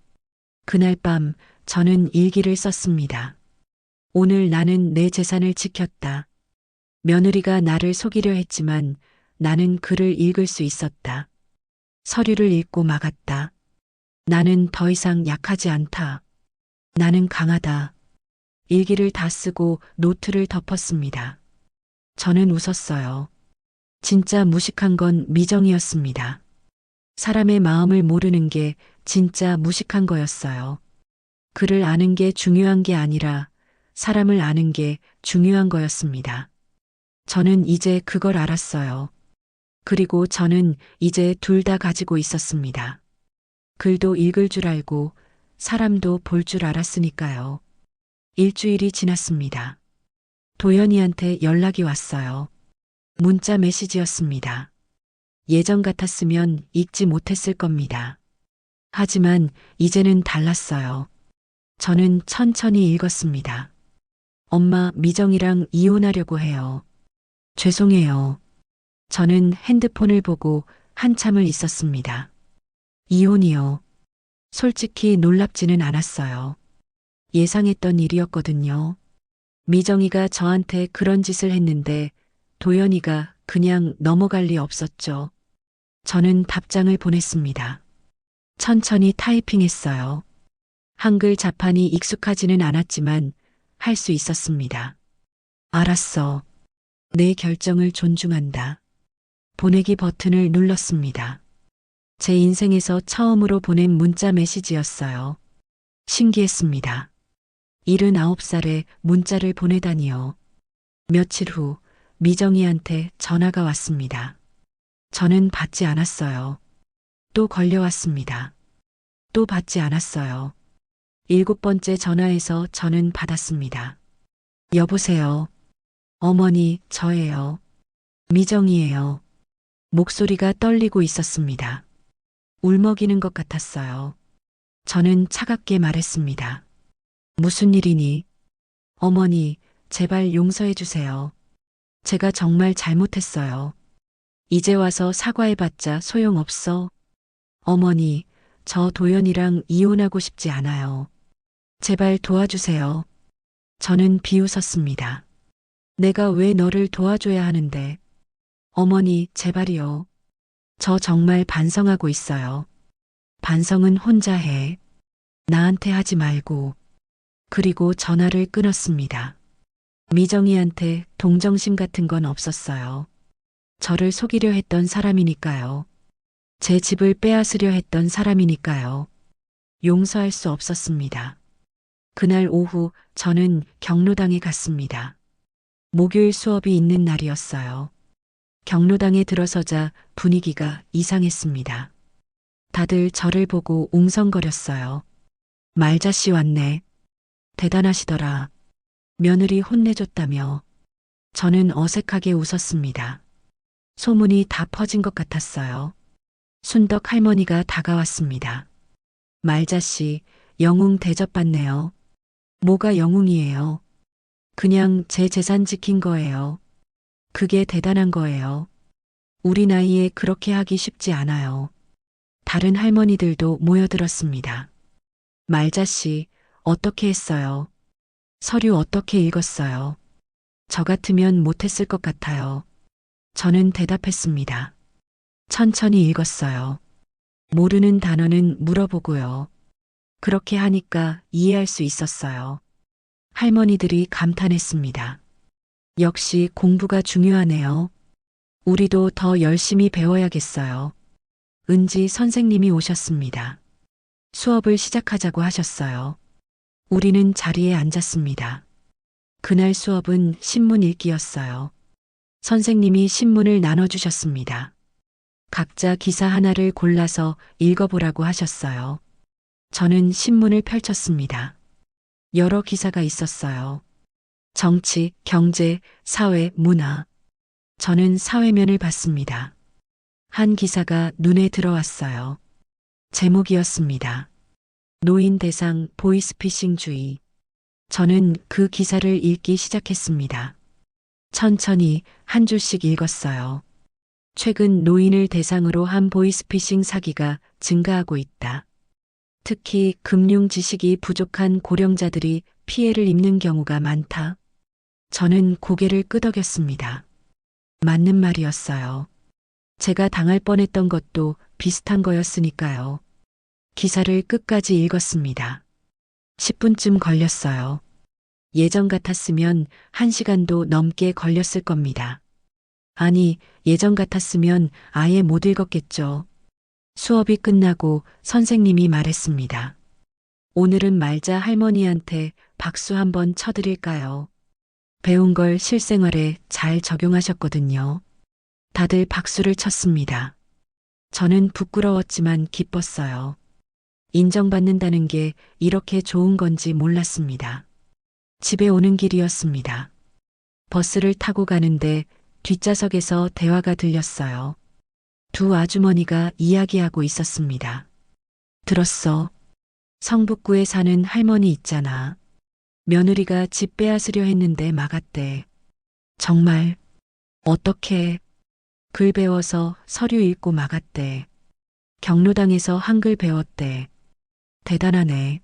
Speaker 1: 그날 밤 저는 일기를 썼습니다. 오늘 나는 내 재산을 지켰다. 며느리가 나를 속이려 했지만 나는 글을 읽을 수 있었다. 서류를 읽고 막았다. 나는 더 이상 약하지 않다. 나는 강하다. 일기를 다 쓰고 노트를 덮었습니다. 저는 웃었어요. 진짜 무식한 건 미정이었습니다. 사람의 마음을 모르는 게 진짜 무식한 거였어요. 글을 아는 게 중요한 게 아니라 사람을 아는 게 중요한 거였습니다. 저는 이제 그걸 알았어요. 그리고 저는 이제 둘 다 가지고 있었습니다. 글도 읽을 줄 알고 사람도 볼 줄 알았으니까요. 일주일이 지났습니다. 도연이한테 연락이 왔어요. 문자 메시지였습니다. 예전 같았으면 읽지 못했을 겁니다. 하지만 이제는 달랐어요. 저는 천천히 읽었습니다. 엄마, 미정이랑 이혼하려고 해요. 죄송해요. 저는 핸드폰을 보고 한참을 있었습니다. 이혼이요. 솔직히 놀랍지는 않았어요. 예상했던 일이었거든요. 미정이가 저한테 그런 짓을 했는데 도연이가 그냥 넘어갈 리 없었죠. 저는 답장을 보냈습니다. 천천히 타이핑했어요. 한글 자판이 익숙하지는 않았지만 할 수 있었습니다. 알았어. 내 결정을 존중한다. 보내기 버튼을 눌렀습니다. 제 인생에서 처음으로 보낸 문자 메시지였어요. 신기했습니다. 79살에 문자를 보내다니요. 며칠 후 미정이한테 전화가 왔습니다. 저는 받지 않았어요. 또 걸려왔습니다. 또 받지 않았어요. 7번째 전화에서 저는 받았습니다. 여보세요. 어머니, 저예요. 미정이에요. 목소리가 떨리고 있었습니다. 울먹이는 것 같았어요. 저는 차갑게 말했습니다. 무슨 일이니? 어머니, 제발 용서해 주세요. 제가 정말 잘못했어요. 이제 와서 사과해봤자 소용없어. 어머니, 저 도연이랑 이혼하고 싶지 않아요. 제발 도와주세요. 저는 비웃었습니다. 내가 왜 너를 도와줘야 하는데? 어머니, 제발이요. 저 정말 반성하고 있어요. 반성은 혼자 해. 나한테 하지 말고. 그리고 전화를 끊었습니다. 미정이한테 동정심 같은 건 없었어요. 저를 속이려 했던 사람이니까요. 제 집을 빼앗으려 했던 사람이니까요. 용서할 수 없었습니다. 그날 오후 저는 경로당에 갔습니다. 목요일 수업이 있는 날이었어요. 경로당에 들어서자 분위기가 이상했습니다. 다들 저를 보고 웅성거렸어요. 말자씨 왔네. 대단하시더라. 며느리 혼내줬다며. 저는 어색하게 웃었습니다. 소문이 다 퍼진 것 같았어요. 순덕 할머니가 다가왔습니다. 말자씨, 영웅 대접받네요. 뭐가 영웅이에요? 그냥 제 재산 지킨 거예요. 그게 대단한 거예요. 우리 나이에 그렇게 하기 쉽지 않아요. 다른 할머니들도 모여들었습니다. 말자씨, 어떻게 했어요? 서류 어떻게 읽었어요? 저 같으면 못했을 것 같아요. 저는 대답했습니다. 천천히 읽었어요. 모르는 단어는 물어보고요. 그렇게 하니까 이해할 수 있었어요. 할머니들이 감탄했습니다. 역시 공부가 중요하네요. 우리도 더 열심히 배워야겠어요. 은지 선생님이 오셨습니다. 수업을 시작하자고 하셨어요. 우리는 자리에 앉았습니다. 그날 수업은 신문 읽기였어요. 선생님이 신문을 나눠주셨습니다. 각자 기사 하나를 골라서 읽어보라고 하셨어요. 저는 신문을 펼쳤습니다. 여러 기사가 있었어요. 정치, 경제, 사회, 문화. 저는 사회면을 봤습니다. 한 기사가 눈에 들어왔어요. 제목이었습니다. 노인 대상 보이스피싱주의. 저는 그 기사를 읽기 시작했습니다. 천천히 한 줄씩 읽었어요. 최근 노인을 대상으로 한 보이스피싱 사기가 증가하고 있다. 특히 금융 지식이 부족한 고령자들이 피해를 입는 경우가 많다. 저는 고개를 끄덕였습니다. 맞는 말이었어요. 제가 당할 뻔했던 것도 비슷한 거였으니까요. 기사를 끝까지 읽었습니다. 10분쯤 걸렸어요. 예전 같았으면 1시간도 넘게 걸렸을 겁니다. 아니, 예전 같았으면 아예 못 읽었겠죠. 수업이 끝나고 선생님이 말했습니다. 오늘은 말자 할머니한테 박수 한번 쳐드릴까요? 배운 걸 실생활에 잘 적용하셨거든요. 다들 박수를 쳤습니다. 저는 부끄러웠지만 기뻤어요. 인정받는다는 게 이렇게 좋은 건지 몰랐습니다. 집에 오는 길이었습니다. 버스를 타고 가는데 뒷좌석에서 대화가 들렸어요. 두 아주머니가 이야기하고 있었습니다. 들었어. 성북구에 사는 할머니 있잖아. 며느리가 집 빼앗으려 했는데 막았대. 정말 어떻게 글 배워서 서류 읽고 막았대. 경로당에서 한글 배웠대. 대단하네.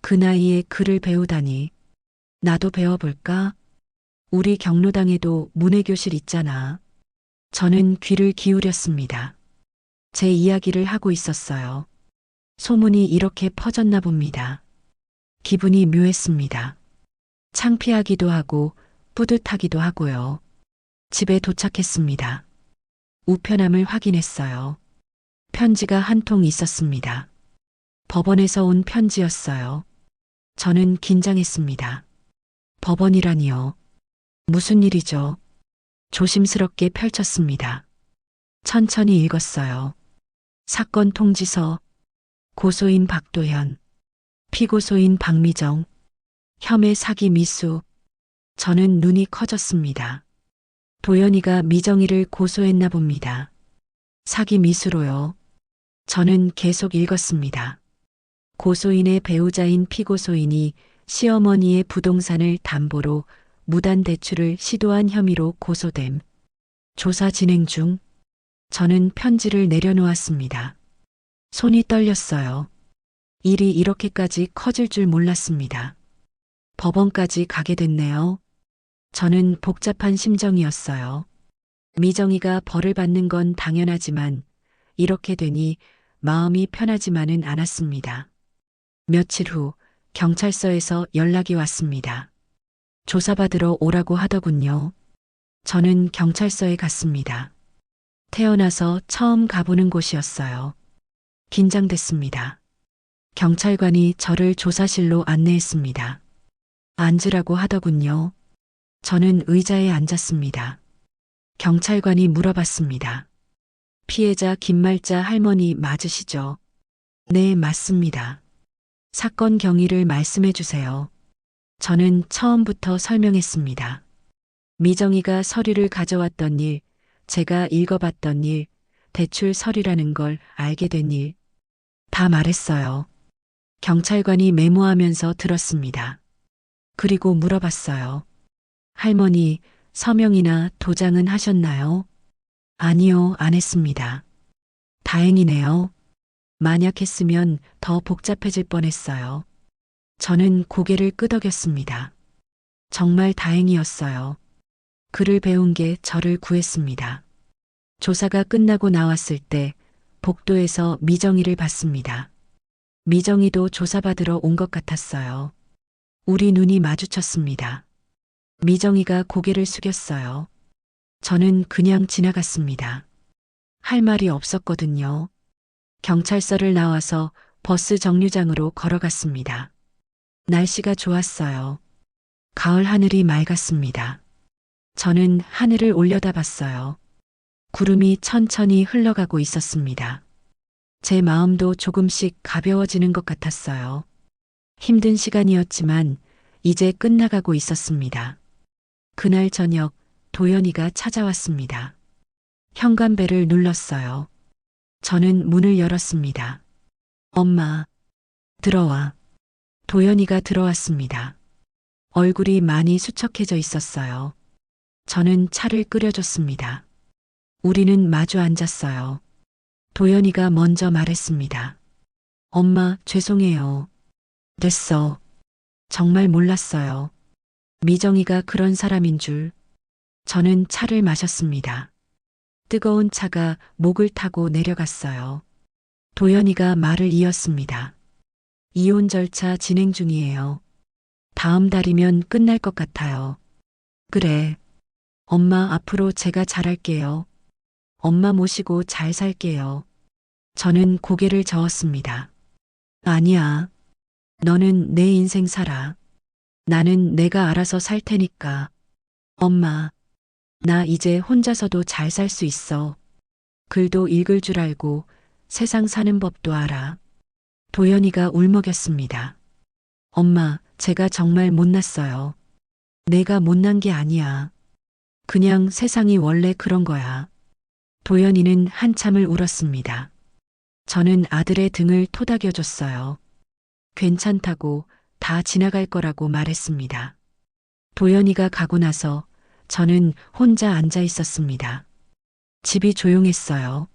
Speaker 1: 그 나이에 글을 배우다니. 나도 배워볼까? 우리 경로당에도 문해교실 있잖아. 저는 귀를 기울였습니다. 제 이야기를 하고 있었어요. 소문이 이렇게 퍼졌나 봅니다. 기분이 묘했습니다. 창피하기도 하고 뿌듯하기도 하고요. 집에 도착했습니다. 우편함을 확인했어요. 편지가 한 통 있었습니다. 법원에서 온 편지였어요. 저는 긴장했습니다. 법원이라니요. 무슨 일이죠? 조심스럽게 펼쳤습니다. 천천히 읽었어요. 사건 통지서, 고소인 박도현, 피고소인 박미정, 혐의 사기 미수. 저는 눈이 커졌습니다. 도연이가 미정이를 고소했나 봅니다. 사기 미수로요. 저는 계속 읽었습니다. 고소인의 배우자인 피고소인이 시어머니의 부동산을 담보로 무단 대출을 시도한 혐의로 고소됨. 조사 진행 중. 저는 편지를 내려놓았습니다. 손이 떨렸어요. 일이 이렇게까지 커질 줄 몰랐습니다. 법원까지 가게 됐네요. 저는 복잡한 심정이었어요. 미정이가 벌을 받는 건 당연하지만 이렇게 되니 마음이 편하지만은 않았습니다. 며칠 후 경찰서에서 연락이 왔습니다. 조사받으러 오라고 하더군요. 저는 경찰서에 갔습니다. 태어나서 처음 가보는 곳이었어요. 긴장됐습니다. 경찰관이 저를 조사실로 안내했습니다. 앉으라고 하더군요. 저는 의자에 앉았습니다. 경찰관이 물어봤습니다. 피해자 김말자 할머니 맞으시죠? 네, 맞습니다. 사건 경위를 말씀해 주세요. 저는 처음부터 설명했습니다. 미정이가 서류를 가져왔던 일, 제가 읽어봤던 일, 대출 서류라는 걸 알게 된 일, 다 말했어요. 경찰관이 메모하면서 들었습니다. 그리고 물어봤어요. 할머니, 서명이나 도장은 하셨나요? 아니요, 안 했습니다. 다행이네요. 만약 했으면 더 복잡해질 뻔했어요. 저는 고개를 끄덕였습니다. 정말 다행이었어요. 글을 배운 게 저를 구했습니다. 조사가 끝나고 나왔을 때 복도에서 미정이를 봤습니다. 미정이도 조사받으러 온 것 같았어요. 우리 눈이 마주쳤습니다. 미정이가 고개를 숙였어요. 저는 그냥 지나갔습니다. 할 말이 없었거든요. 경찰서를 나와서 버스 정류장으로 걸어갔습니다. 날씨가 좋았어요. 가을 하늘이 맑았습니다. 저는 하늘을 올려다봤어요. 구름이 천천히 흘러가고 있었습니다. 제 마음도 조금씩 가벼워지는 것 같았어요. 힘든 시간이었지만 이제 끝나가고 있었습니다. 그날 저녁 도연이가 찾아왔습니다. 현관벨을 눌렀어요. 저는 문을 열었습니다. 엄마, 들어와. 도연이가 들어왔습니다. 얼굴이 많이 수척해져 있었어요. 저는 차를 끓여줬습니다. 우리는 마주 앉았어요. 도연이가 먼저 말했습니다. 엄마, 죄송해요. 됐어. 정말 몰랐어요. 미정이가 그런 사람인 줄. 저는 차를 마셨습니다. 뜨거운 차가 목을 타고 내려갔어요. 도연이가 말을 이었습니다. 이혼 절차 진행 중이에요. 다음 달이면 끝날 것 같아요. 그래. 엄마, 앞으로 제가 잘할게요. 엄마 모시고 잘 살게요. 저는 고개를 저었습니다. 아니야. 너는 내 인생 살아. 나는 내가 알아서 살 테니까. 엄마, 나 이제 혼자서도 잘 살 수 있어. 글도 읽을 줄 알고 세상 사는 법도 알아. 도연이가 울먹였습니다. 엄마, 제가 정말 못났어요. 내가 못난 게 아니야. 그냥 세상이 원래 그런 거야. 도연이는 한참을 울었습니다. 저는 아들의 등을 토닥여줬어요. 괜찮다고, 다 지나갈 거라고 말했습니다. 도연이가 가고 나서 저는 혼자 앉아 있었습니다. 집이 조용했어요.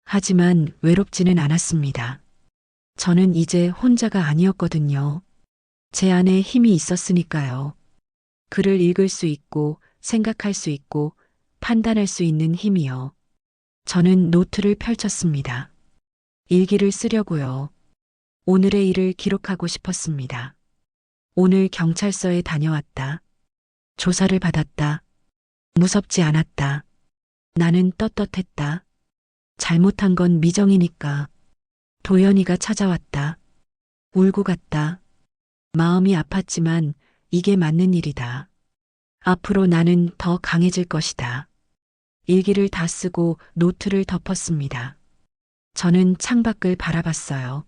Speaker 1: 하지만 외롭지는 않았습니다. 저는 이제 혼자가 아니었거든요. 제 안에 힘이 있었으니까요. 글을 읽을 수 있고, 생각할 수 있고, 판단할 수 있는 힘이요. 저는 노트를 펼쳤습니다. 일기를 쓰려고요. 오늘의 일을 기록하고 싶었습니다. 오늘 경찰서에 다녀왔다. 조사를 받았다. 무섭지 않았다. 나는 떳떳했다. 잘못한 건 미정이니까. 도연이가 찾아왔다. 울고 갔다. 마음이 아팠지만 이게 맞는 일이다. 앞으로 나는 더 강해질 것이다. 일기를 다 쓰고 노트를 덮었습니다. 저는 창밖을 바라봤어요.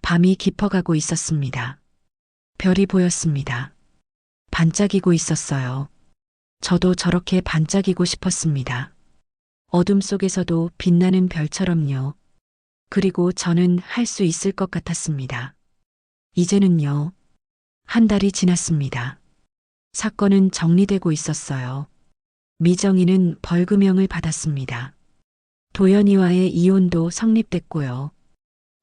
Speaker 1: 밤이 깊어가고 있었습니다. 별이 보였습니다. 반짝이고 있었어요. 저도 저렇게 반짝이고 싶었습니다. 어둠 속에서도 빛나는 별처럼요. 그리고 저는 할 수 있을 것 같았습니다. 이제는요. 한 달이 지났습니다. 사건은 정리되고 있었어요. 미정이는 벌금형을 받았습니다. 도연이와의 이혼도 성립됐고요.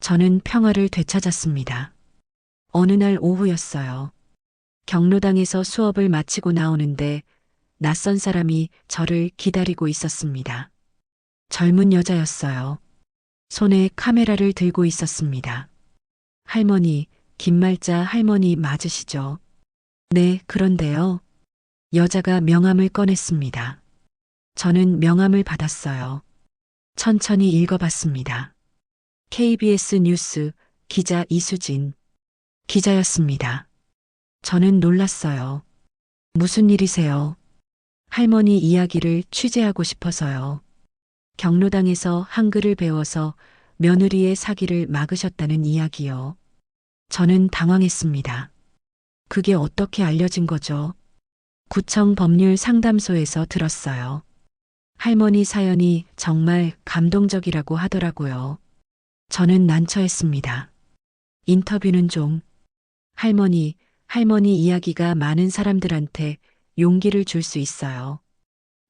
Speaker 1: 저는 평화를 되찾았습니다. 어느 날 오후였어요. 경로당에서 수업을 마치고 나오는데 낯선 사람이 저를 기다리고 있었습니다. 젊은 여자였어요. 손에 카메라를 들고 있었습니다. 할머니, 김말자 할머니 맞으시죠? 네, 그런데요. 여자가 명함을 꺼냈습니다. 저는 명함을 받았어요. 천천히 읽어봤습니다. KBS 뉴스 기자 이수진 기자였습니다. 저는 놀랐어요. 무슨 일이세요? 할머니 이야기를 취재하고 싶어서요. 경로당에서 한글을 배워서 며느리의 사기를 막으셨다는 이야기요. 저는 당황했습니다. 그게 어떻게 알려진 거죠? 구청 법률 상담소에서 들었어요. 할머니 사연이 정말 감동적이라고 하더라고요. 저는 난처했습니다. 인터뷰는 좀. 할머니 이야기가 많은 사람들한테 용기를 줄 수 있어요.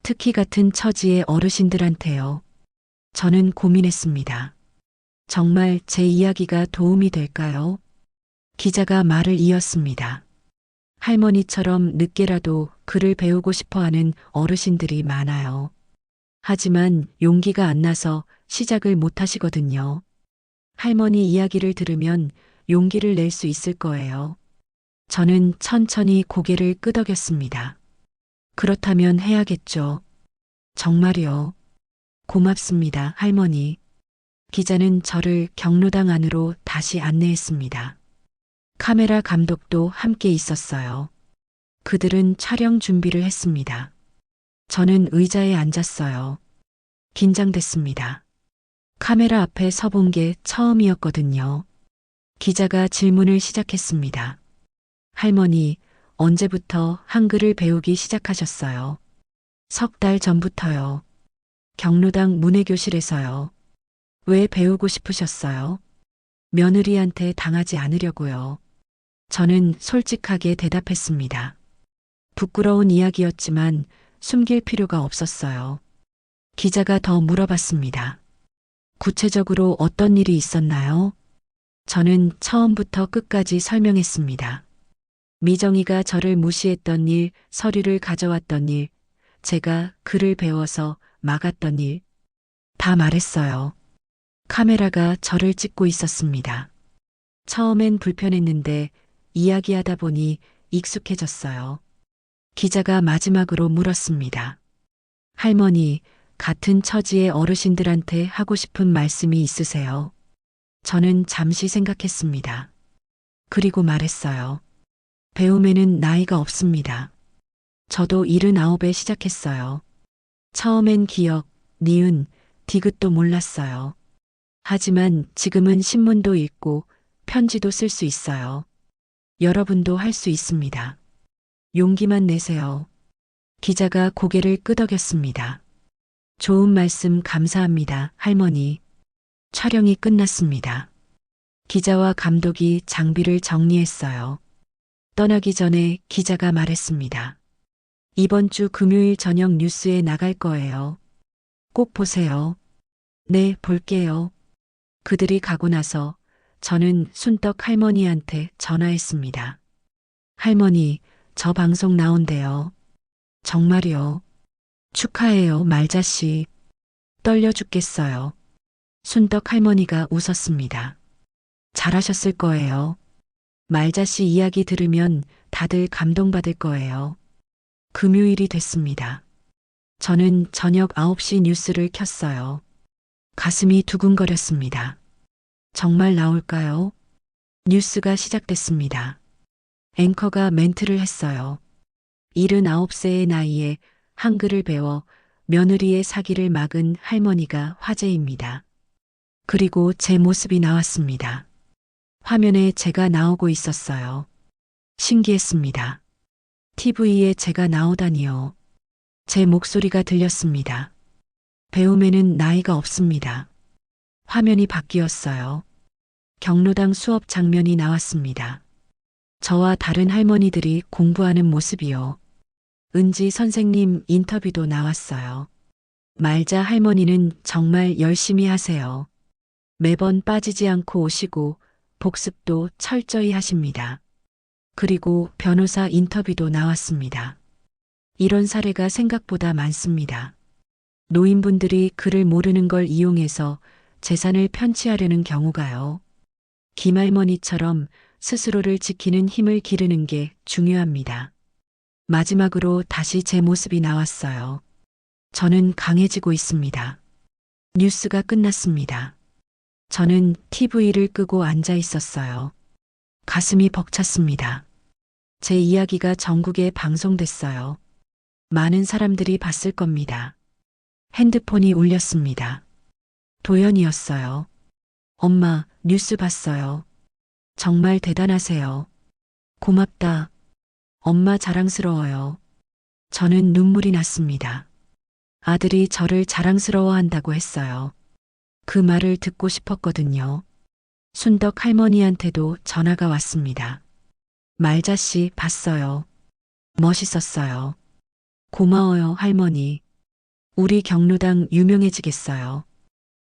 Speaker 1: 특히 같은 처지의 어르신들한테요. 저는 고민했습니다. 정말 제 이야기가 도움이 될까요? 기자가 말을 이었습니다. 할머니처럼 늦게라도 글을 배우고 싶어 하는 어르신들이 많아요. 하지만 용기가 안 나서 시작을 못 하시거든요. 할머니 이야기를 들으면 용기를 낼 수 있을 거예요. 저는 천천히 고개를 끄덕였습니다. 그렇다면 해야겠죠. 정말요. 고맙습니다, 할머니. 기자는 저를 경로당 안으로 다시 안내했습니다. 카메라 감독도 함께 있었어요. 그들은 촬영 준비를 했습니다. 저는 의자에 앉았어요. 긴장됐습니다. 카메라 앞에 서본 게 처음이었거든요. 기자가 질문을 시작했습니다. 할머니, 언제부터 한글을 배우기 시작하셨어요? 석 달 전부터요. 경로당 문해교실에서요. 왜 배우고 싶으셨어요? 며느리한테 당하지 않으려고요. 저는 솔직하게 대답했습니다. 부끄러운 이야기였지만 숨길 필요가 없었어요. 기자가 더 물어봤습니다. 구체적으로 어떤 일이 있었나요? 저는 처음부터 끝까지 설명했습니다. 미정이가 저를 무시했던 일, 서류를 가져왔던 일, 제가 글을 배워서 막았던 일, 다 말했어요. 카메라가 저를 찍고 있었습니다. 처음엔 불편했는데 이야기하다 보니 익숙해졌어요. 기자가 마지막으로 물었습니다. 할머니, 같은 처지의 어르신들한테 하고 싶은 말씀이 있으세요? 저는 잠시 생각했습니다. 그리고 말했어요. 배움에는 나이가 없습니다. 저도 79에 시작했어요. 처음엔 기역, 니은, 디귿도 몰랐어요. 하지만 지금은 신문도 읽고 편지도 쓸 수 있어요. 여러분도 할 수 있습니다. 용기만 내세요. 기자가 고개를 끄덕였습니다. 좋은 말씀 감사합니다, 할머니. 촬영이 끝났습니다. 기자와 감독이 장비를 정리했어요. 떠나기 전에 기자가 말했습니다. 이번 주 금요일 저녁 뉴스에 나갈 거예요. 꼭 보세요. 네, 볼게요. 그들이 가고 나서 저는 순떡 할머니한테 전화했습니다. 할머니, 저 방송 나온대요. 정말요. 축하해요, 말자씨. 떨려 죽겠어요. 순떡 할머니가 웃었습니다. 잘하셨을 거예요. 말자씨 이야기 들으면 다들 감동받을 거예요. 금요일이 됐습니다. 저는 저녁 9시 뉴스를 켰어요. 가슴이 두근거렸습니다. 정말 나올까요? 뉴스가 시작됐습니다. 앵커가 멘트를 했어요. 79세의 나이에 한글을 배워 며느리의 사기를 막은 할머니가 화제입니다. 그리고 제 모습이 나왔습니다. 화면에 제가 나오고 있었어요. 신기했습니다. TV에 제가 나오다니요. 제 목소리가 들렸습니다. 배움에는 나이가 없습니다. 화면이 바뀌었어요. 경로당 수업 장면이 나왔습니다. 저와 다른 할머니들이 공부하는 모습이요. 은지 선생님 인터뷰도 나왔어요. 말자 할머니는 정말 열심히 하세요. 매번 빠지지 않고 오시고 복습도 철저히 하십니다. 그리고 변호사 인터뷰도 나왔습니다. 이런 사례가 생각보다 많습니다. 노인분들이 글을 모르는 걸 이용해서 재산을 편취하려는 경우가요. 김할머니처럼 스스로를 지키는 힘을 기르는 게 중요합니다. 마지막으로 다시 제 모습이 나왔어요. 저는 강해지고 있습니다. 뉴스가 끝났습니다. 저는 TV를 끄고 앉아 있었어요. 가슴이 벅찼습니다. 제 이야기가 전국에 방송됐어요. 많은 사람들이 봤을 겁니다. 핸드폰이 울렸습니다. 도연이었어요. 엄마, 뉴스 봤어요. 정말 대단하세요. 고맙다. 엄마 자랑스러워요. 저는 눈물이 났습니다. 아들이 저를 자랑스러워한다고 했어요. 그 말을 듣고 싶었거든요. 순덕 할머니한테도 전화가 왔습니다. 말자 씨 봤어요. 멋있었어요. 고마워요, 할머니. 우리 경로당 유명해지겠어요.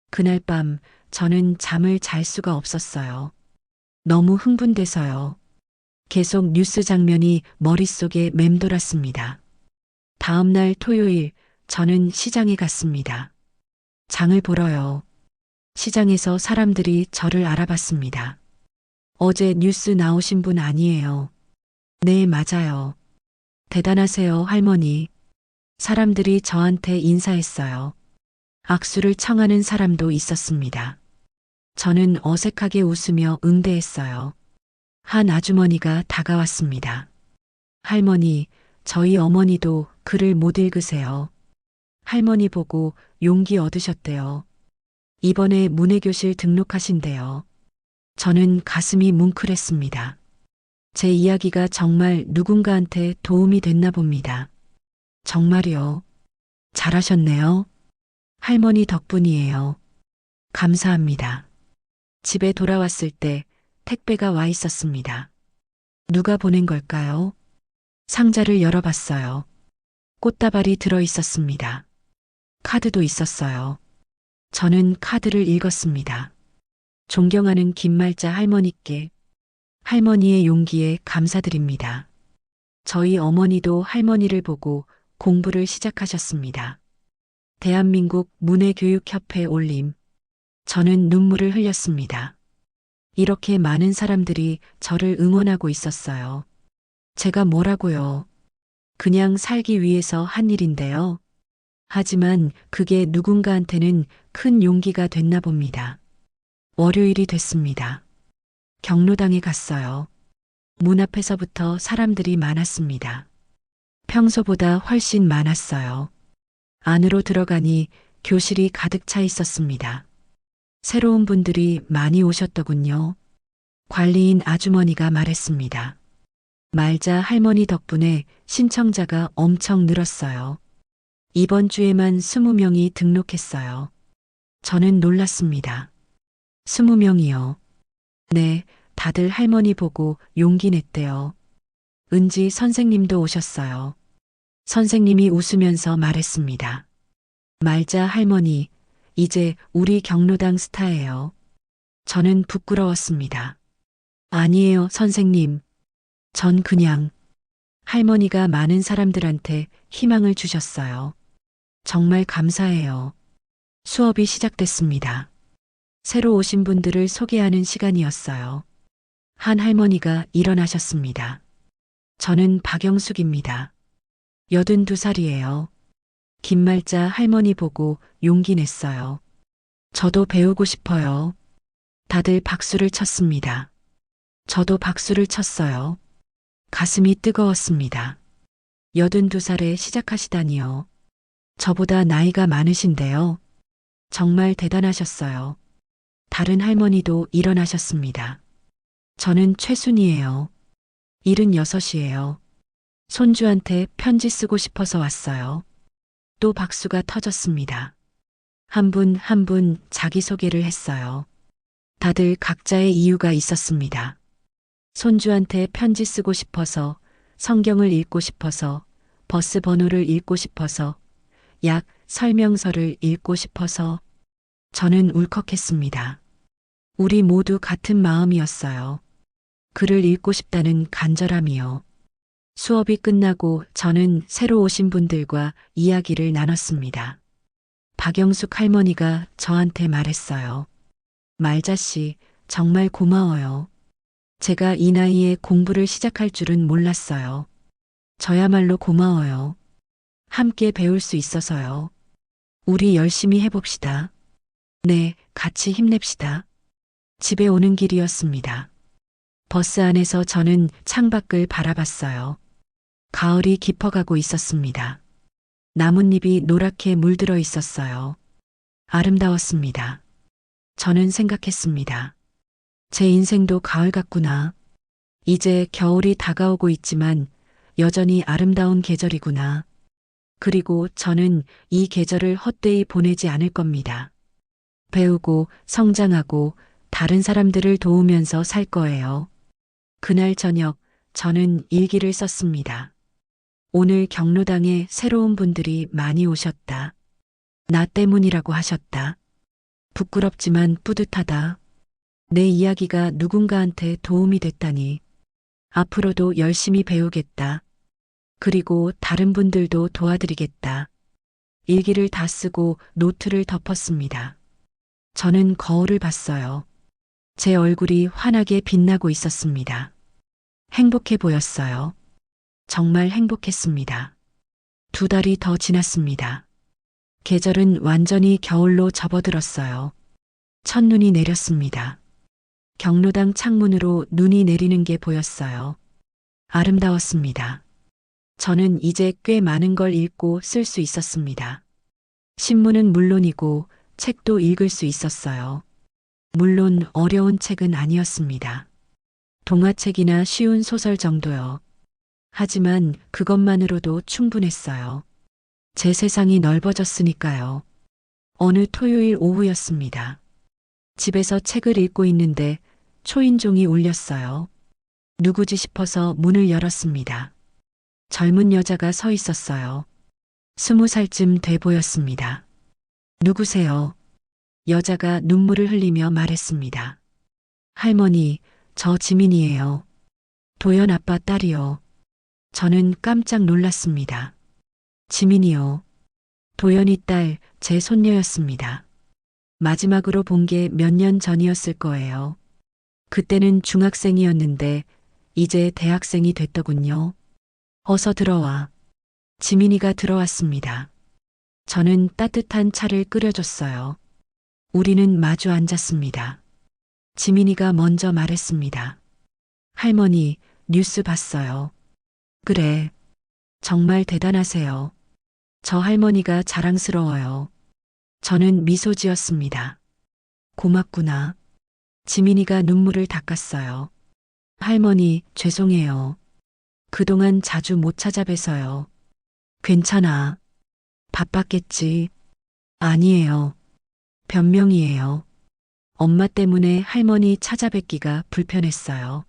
Speaker 1: 그날 밤 저는 잠을 잘 수가 없었어요. 너무 흥분돼서요. 계속 뉴스 장면이 머릿속에 맴돌았습니다. 다음 날 토요일 저는 시장에 갔습니다. 장을 보러요. 시장에서 사람들이 저를 알아봤습니다. 어제 뉴스 나오신 분 아니에요. 네, 맞아요. 대단하세요, 할머니. 사람들이 저한테 인사했어요. 악수를 청하는 사람도 있었습니다. 저는 어색하게 웃으며 응대했어요. 한 아주머니가 다가왔습니다. 할머니, 저희 어머니도 글을 못 읽으세요. 할머니 보고 용기 얻으셨대요. 이번에 문해교실 등록하신대요. 저는 가슴이 뭉클했습니다. 제 이야기가 정말 누군가한테 도움이 됐나 봅니다. 정말요. 잘하셨네요. 할머니 덕분이에요. 감사합니다. 집에 돌아왔을 때 택배가 와 있었습니다. 누가 보낸 걸까요? 상자를 열어봤어요. 꽃다발이 들어 있었습니다. 카드도 있었어요. 저는 카드를 읽었습니다. 존경하는 김말자 할머니께 할머니의 용기에 감사드립니다. 저희 어머니도 할머니를 보고 공부를 시작하셨습니다. 대한민국 문해교육협회 올림. 저는 눈물을 흘렸습니다. 이렇게 많은 사람들이 저를 응원하고 있었어요. 제가 뭐라고요? 그냥 살기 위해서 한 일인데요. 하지만 그게 누군가한테는 큰 용기가 됐나 봅니다. 월요일이 됐습니다. 경로당에 갔어요. 문 앞에서부터 사람들이 많았습니다. 평소보다 훨씬 많았어요. 안으로 들어가니 교실이 가득 차 있었습니다. 새로운 분들이 많이 오셨더군요. 관리인 아주머니가 말했습니다. 말자 할머니 덕분에 신청자가 엄청 늘었어요. 이번 주에만 20명이 등록했어요. 저는 놀랐습니다. 20명이요. 네, 다들 할머니 보고 용기 냈대요. 은지 선생님도 오셨어요. 선생님이 웃으면서 말했습니다. 말자 할머니, 이제 우리 경로당 스타예요. 저는 부끄러웠습니다. 아니에요, 선생님. 전 그냥 할머니가 많은 사람들한테 희망을 주셨어요. 정말 감사해요. 수업이 시작됐습니다. 새로 오신 분들을 소개하는 시간이었어요. 한 할머니가 일어나셨습니다. 저는 박영숙입니다. 82살이에요. 김말자 할머니 보고 용기 냈어요. 저도 배우고 싶어요. 다들 박수를 쳤습니다. 저도 박수를 쳤어요. 가슴이 뜨거웠습니다. 82살에 시작하시다니요. 저보다 나이가 많으신데요. 정말 대단하셨어요. 다른 할머니도 일어나셨습니다. 저는 최순이에요. 76이에요. 손주한테 편지 쓰고 싶어서 왔어요. 또 박수가 터졌습니다. 한 분 한 분 자기소개를 했어요. 다들 각자의 이유가 있었습니다. 손주한테 편지 쓰고 싶어서, 성경을 읽고 싶어서, 버스 번호를 읽고 싶어서, 약 설명서를 읽고 싶어서. 저는 울컥했습니다. 우리 모두 같은 마음이었어요. 글을 읽고 싶다는 간절함이요. 수업이 끝나고 저는 새로 오신 분들과 이야기를 나눴습니다. 박영숙 할머니가 저한테 말했어요. 말자 씨, 정말 고마워요. 제가 이 나이에 공부를 시작할 줄은 몰랐어요. 저야말로 고마워요. 함께 배울 수 있어서요. 우리 열심히 해봅시다. 네, 같이 힘냅시다. 집에 오는 길이었습니다. 버스 안에서 저는 창밖을 바라봤어요. 가을이 깊어가고 있었습니다. 나뭇잎이 노랗게 물들어 있었어요. 아름다웠습니다. 저는 생각했습니다. 제 인생도 가을 같구나. 이제 겨울이 다가오고 있지만 여전히 아름다운 계절이구나. 그리고 저는 이 계절을 헛되이 보내지 않을 겁니다. 배우고 성장하고 다른 사람들을 도우면서 살 거예요. 그날 저녁 저는 일기를 썼습니다. 오늘 경로당에 새로운 분들이 많이 오셨다. 나 때문이라고 하셨다. 부끄럽지만 뿌듯하다. 내 이야기가 누군가한테 도움이 됐다니. 앞으로도 열심히 배우겠다. 그리고 다른 분들도 도와드리겠다. 일기를 다 쓰고 노트를 덮었습니다. 저는 거울을 봤어요. 제 얼굴이 환하게 빛나고 있었습니다. 행복해 보였어요. 정말 행복했습니다. 2달이 더 지났습니다. 계절은 완전히 겨울로 접어들었어요. 첫눈이 내렸습니다. 경로당 창문으로 눈이 내리는 게 보였어요. 아름다웠습니다. 저는 이제 꽤 많은 걸 읽고 쓸 수 있었습니다. 신문은 물론이고 책도 읽을 수 있었어요. 물론 어려운 책은 아니었습니다. 동화책이나 쉬운 소설 정도요. 하지만 그것만으로도 충분했어요. 제 세상이 넓어졌으니까요. 어느 토요일 오후였습니다. 집에서 책을 읽고 있는데 초인종이 울렸어요. 누구지 싶어서 문을 열었습니다. 젊은 여자가 서 있었어요. 20살쯤 돼 보였습니다. 누구세요? 여자가 눈물을 흘리며 말했습니다. 할머니, 저 지민이에요. 도연 아빠 딸이요. 저는 깜짝 놀랐습니다. 지민이요. 도연이 딸, 제 손녀였습니다. 마지막으로 본 게 몇 년 전이었을 거예요. 그때는 중학생이었는데 이제 대학생이 됐더군요. 어서 들어와. 지민이가 들어왔습니다. 저는 따뜻한 차를 끓여줬어요. 우리는 마주 앉았습니다. 지민이가 먼저 말했습니다. 할머니, 뉴스 봤어요. 그래. 정말 대단하세요. 저 할머니가 자랑스러워요. 저는 미소 지었습니다. 고맙구나. 지민이가 눈물을 닦았어요. 할머니, 죄송해요. 그동안 자주 못 찾아뵈서요. 괜찮아. 바빴겠지. 아니에요. 변명이에요. 엄마 때문에 할머니 찾아뵙기가 불편했어요.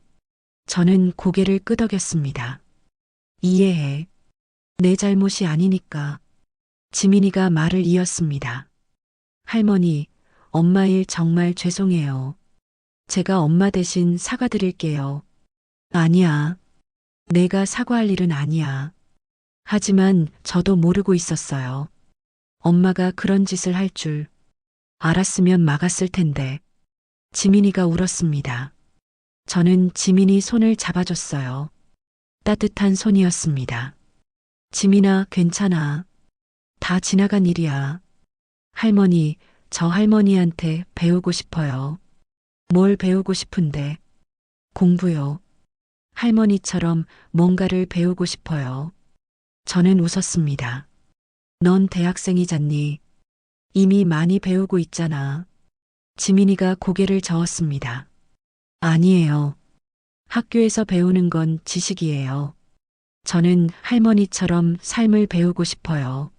Speaker 1: 저는 고개를 끄덕였습니다. 이해해. 내 잘못이 아니니까. 지민이가 말을 이었습니다. 할머니, 엄마 일 정말 죄송해요. 제가 엄마 대신 사과드릴게요. 아니야. 내가 사과할 일은 아니야. 하지만 저도 모르고 있었어요. 엄마가 그런 짓을 할 줄. 알았으면 막았을 텐데. 지민이가 울었습니다. 저는 지민이 손을 잡아줬어요. 따뜻한 손이었습니다. 지민아, 괜찮아. 다 지나간 일이야. 할머니, 저 할머니한테 배우고 싶어요. 뭘 배우고 싶은데? 공부요. 할머니처럼 뭔가를 배우고 싶어요. 저는 웃었습니다. 넌 대학생이잖니. 이미 많이 배우고 있잖아. 지민이가 고개를 저었습니다. 아니에요. 학교에서 배우는 건 지식이에요. 저는 할머니처럼 삶을 배우고 싶어요.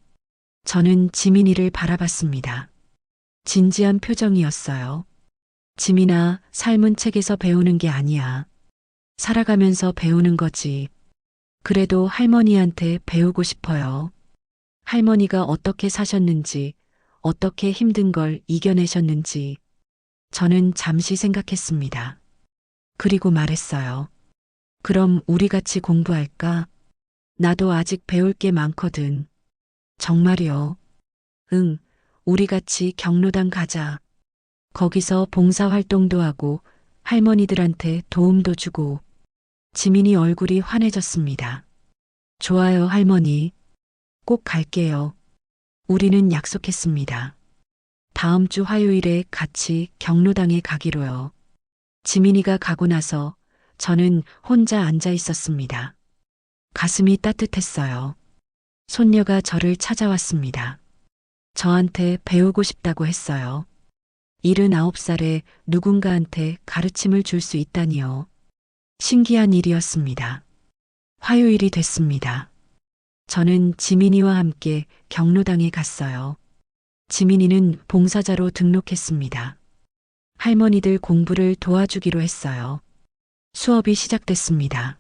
Speaker 1: 저는 지민이를 바라봤습니다. 진지한 표정이었어요. 지민아, 삶은 책에서 배우는 게 아니야. 살아가면서 배우는 거지. 그래도 할머니한테 배우고 싶어요. 할머니가 어떻게 사셨는지, 어떻게 힘든 걸 이겨내셨는지. 저는 잠시 생각했습니다. 그리고 말했어요. 그럼 우리 같이 공부할까? 나도 아직 배울 게 많거든. 정말요? 응, 우리 같이 경로당 가자. 거기서 봉사활동도 하고 할머니들한테 도움도 주고. 지민이 얼굴이 환해졌습니다. 좋아요, 할머니. 꼭 갈게요. 우리는 약속했습니다. 다음 주 화요일에 같이 경로당에 가기로요. 지민이가 가고 나서 저는 혼자 앉아 있었습니다. 가슴이 따뜻했어요. 손녀가 저를 찾아왔습니다. 저한테 배우고 싶다고 했어요. 79살에 누군가한테 가르침을 줄 수 있다니요. 신기한 일이었습니다. 화요일이 됐습니다. 저는 지민이와 함께 경로당에 갔어요. 지민이는 봉사자로 등록했습니다. 할머니들 공부를 도와주기로 했어요. 수업이 시작됐습니다.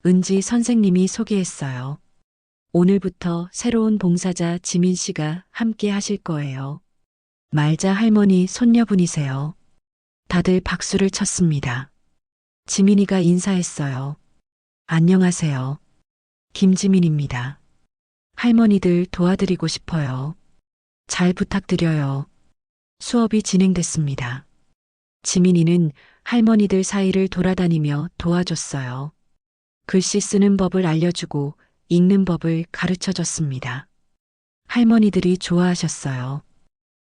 Speaker 1: 은지 선생님이 소개했어요. 오늘부터 새로운 봉사자 지민 씨가 함께 하실 거예요. 말자 할머니 손녀분이세요. 다들 박수를 쳤습니다. 지민이가 인사했어요. 안녕하세요. 김지민입니다. 할머니들 도와드리고 싶어요. 잘 부탁드려요. 수업이 진행됐습니다. 지민이는 할머니들 사이를 돌아다니며 도와줬어요. 글씨 쓰는 법을 알려주고 읽는 법을 가르쳐 줬습니다. 할머니들이 좋아하셨어요.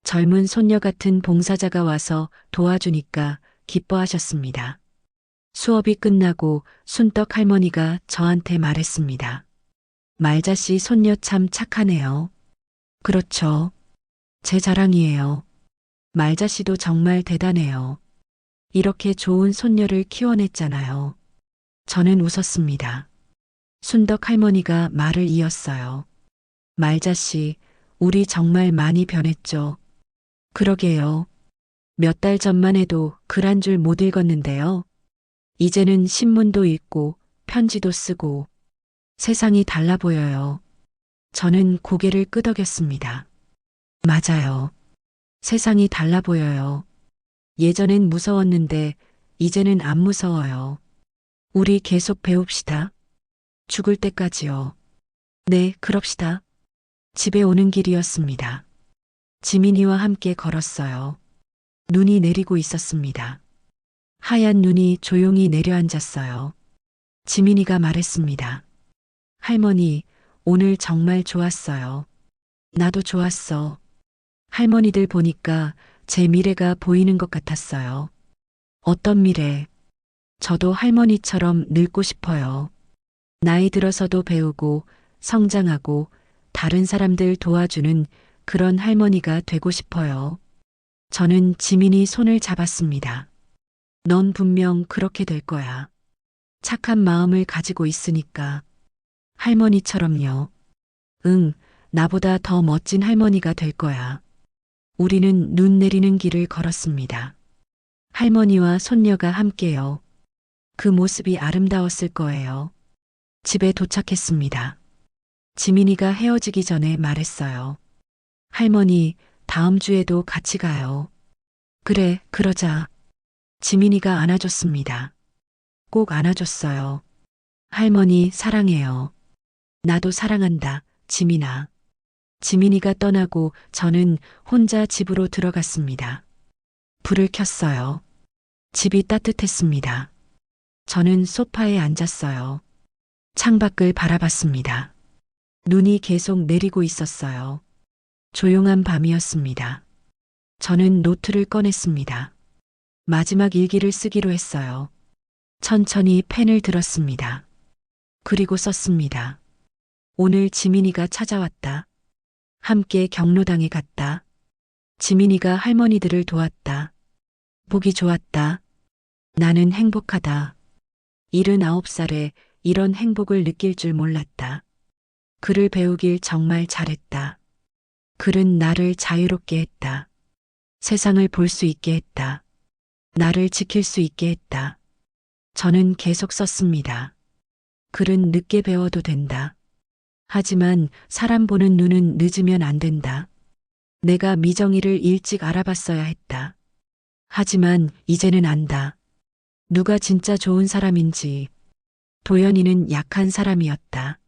Speaker 1: 젊은 손녀 같은 봉사자가 와서 도와주니까 기뻐하셨습니다. 수업이 끝나고 순떡 할머니가 저한테 말했습니다. 말자 씨 손녀 참 착하네요. 그렇죠. 제 자랑이에요. 말자 씨도 정말 대단해요. 이렇게 좋은 손녀를 키워냈잖아요. 저는 웃었습니다. 순덕 할머니가 말을 이었어요. 말자 씨, 우리 정말 많이 변했죠. 그러게요. 몇 달 전만 해도 글 한 줄 못 읽었는데요. 이제는 신문도 읽고 편지도 쓰고 세상이 달라 보여요. 저는 고개를 끄덕였습니다. 맞아요. 세상이 달라 보여요. 예전엔 무서웠는데 이제는 안 무서워요. 우리 계속 배웁시다. 죽을 때까지요. 네, 그럽시다. 집에 오는 길이었습니다. 지민이와 함께 걸었어요. 눈이 내리고 있었습니다. 하얀 눈이 조용히 내려앉았어요. 지민이가 말했습니다. 할머니, 오늘 정말 좋았어요. 나도 좋았어. 할머니들 보니까 제 미래가 보이는 것 같았어요. 어떤 미래? 저도 할머니처럼 늙고 싶어요. 나이 들어서도 배우고 성장하고 다른 사람들 도와주는 그런 할머니가 되고 싶어요. 저는 지민이 손을 잡았습니다. 넌 분명 그렇게 될 거야. 착한 마음을 가지고 있으니까. 할머니처럼요. 응, 나보다 더 멋진 할머니가 될 거야. 우리는 눈 내리는 길을 걸었습니다. 할머니와 손녀가 함께요. 그 모습이 아름다웠을 거예요. 집에 도착했습니다. 지민이가 헤어지기 전에 말했어요. 할머니, 다음 주에도 같이 가요. 그래, 그러자. 지민이가 안아줬습니다. 꼭 안아줬어요. 할머니, 사랑해요. 나도 사랑한다, 지민아. 지민이가 떠나고 저는 혼자 집으로 들어갔습니다. 불을 켰어요. 집이 따뜻했습니다. 저는 소파에 앉았어요. 창밖을 바라봤습니다. 눈이 계속 내리고 있었어요. 조용한 밤이었습니다. 저는 노트를 꺼냈습니다. 마지막 일기를 쓰기로 했어요. 천천히 펜을 들었습니다. 그리고 썼습니다. 오늘 지민이가 찾아왔다. 함께 경로당에 갔다. 지민이가 할머니들을 도왔다. 보기 좋았다. 나는 행복하다. 79살에 이런 행복을 느낄 줄 몰랐다. 글을 배우길 정말 잘했다. 글은 나를 자유롭게 했다. 세상을 볼 수 있게 했다. 나를 지킬 수 있게 했다. 저는 계속 썼습니다. 글은 늦게 배워도 된다. 하지만 사람 보는 눈은 늦으면 안 된다. 내가 미정이를 일찍 알아봤어야 했다. 하지만 이제는 안다. 누가 진짜 좋은 사람인지. 도연이는 약한 사람이었다.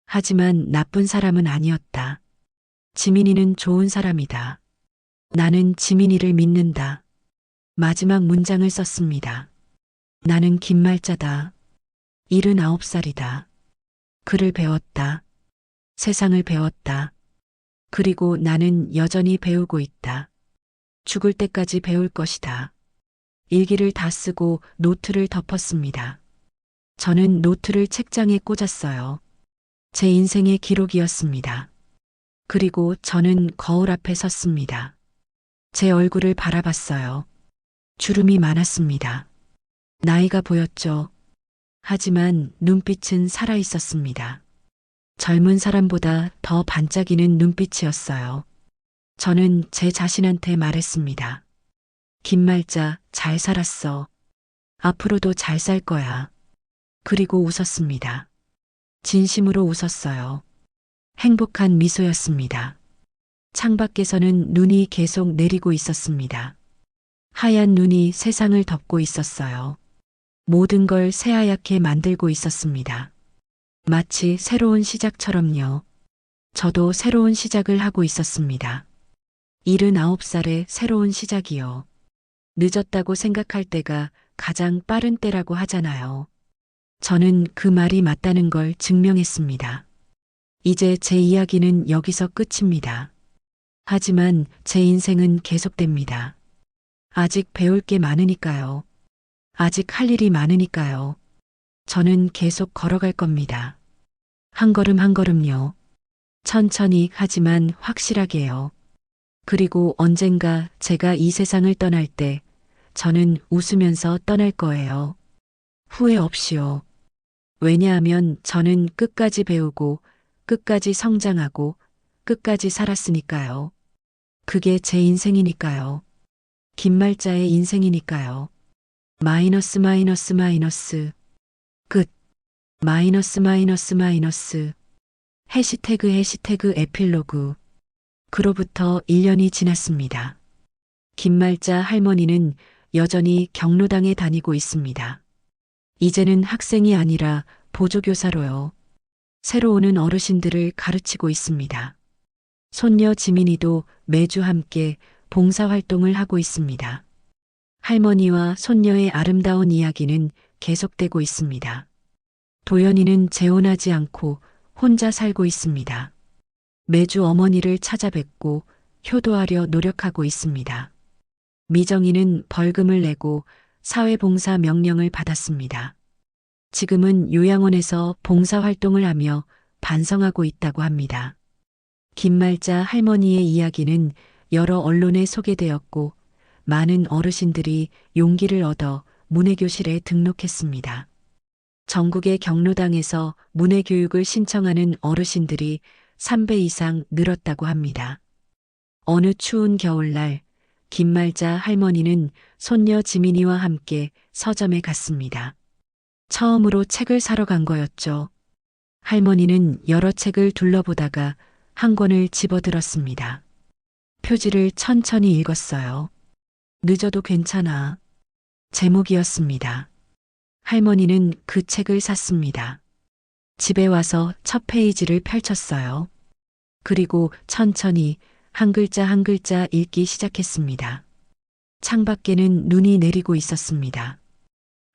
Speaker 1: 하지만 나쁜 사람은 아니었다. 지민이는 좋은 사람이다. 나는 지민이를 믿는다. 마지막 문장을 썼습니다. 나는 김말자다. 79살이다. 글을 배웠다. 세상을 배웠다. 그리고 나는 여전히 배우고 있다. 죽을 때까지 배울 것이다. 일기를 다 쓰고 노트를 덮었습니다. 저는 노트를 책장에 꽂았어요. 제 인생의 기록이었습니다. 그리고 저는 거울 앞에 섰습니다. 제 얼굴을 바라봤어요. 주름이 많았습니다. 나이가 보였죠. 하지만 눈빛은 살아 있었습니다. 젊은 사람보다 더 반짝이는 눈빛이었어요. 저는 제 자신한테 말했습니다. 김말자, 잘 살았어. 앞으로도 잘 살 거야. 그리고 웃었습니다. 진심으로 웃었어요. 행복한 미소였습니다. 창밖에서는 눈이 계속 내리고 있었습니다. 하얀 눈이 세상을 덮고 있었어요. 모든 걸 새하얗게 만들고 있었습니다. 마치 새로운 시작처럼요. 저도 새로운 시작을 하고 있었습니다. 79살의 새로운 시작이요. 늦었다고 생각할 때가 가장 빠른 때라고 하잖아요. 저는 그 말이 맞다는 걸 증명했습니다. 이제 제 이야기는 여기서 끝입니다. 하지만 제 인생은 계속됩니다. 아직 배울 게 많으니까요. 아직 할 일이 많으니까요. 저는 계속 걸어갈 겁니다. 한 걸음 한 걸음요. 천천히 하지만 확실하게요. 그리고 언젠가 제가 이 세상을 떠날 때 저는 웃으면서 떠날 거예요. 후회 없이요. 왜냐하면 저는 끝까지 배우고 끝까지 성장하고 끝까지 살았으니까요. 그게 제 인생이니까요. 김말자의 인생이니까요. 마이너스 마이너스 마이너스 끝 마이너스 마이너스 마이너스 해시태그 해시태그 에필로그 그로부터 1년이 지났습니다. 김말자 할머니는 여전히 경로당에 다니고 있습니다. 이제는 학생이 아니라 보조교사로요. 새로 오는 어르신들을 가르치고 있습니다. 손녀 지민이도 매주 함께 봉사활동을 하고 있습니다. 할머니와 손녀의 아름다운 이야기는 계속되고 있습니다. 도연이는 재혼하지 않고 혼자 살고 있습니다. 매주 어머니를 찾아뵙고 효도하려 노력하고 있습니다. 미정이는 벌금을 내고 사회봉사 명령을 받았습니다. 지금은 요양원에서 봉사활동을 하며 반성하고 있다고 합니다. 김말자 할머니의 이야기는 여러 언론에 소개되었고 많은 어르신들이 용기를 얻어 문해교실에 등록했습니다. 전국의 경로당에서 문해교육을 신청하는 어르신들이 3배 이상 늘었다고 합니다. 어느 추운 겨울날 김말자 할머니는 손녀 지민이와 함께 서점에 갔습니다. 처음으로 책을 사러 간 거였죠. 할머니는 여러 책을 둘러보다가 한 권을 집어들었습니다. 표지를 천천히 읽었어요. 늦어도 괜찮아. 제목이었습니다. 할머니는 그 책을 샀습니다. 집에 와서 첫 페이지를 펼쳤어요. 그리고 천천히 한 글자 한 글자 읽기 시작했습니다. 창밖에는 눈이 내리고 있었습니다.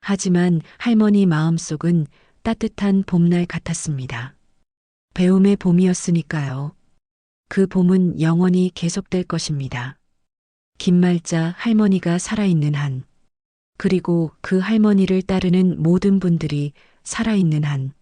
Speaker 1: 하지만 할머니 마음속은 따뜻한 봄날 같았습니다. 배움의 봄이었으니까요. 그 봄은 영원히 계속될 것입니다. 김말자 할머니가 살아있는 한, 그리고 그 할머니를 따르는 모든 분들이 살아있는 한,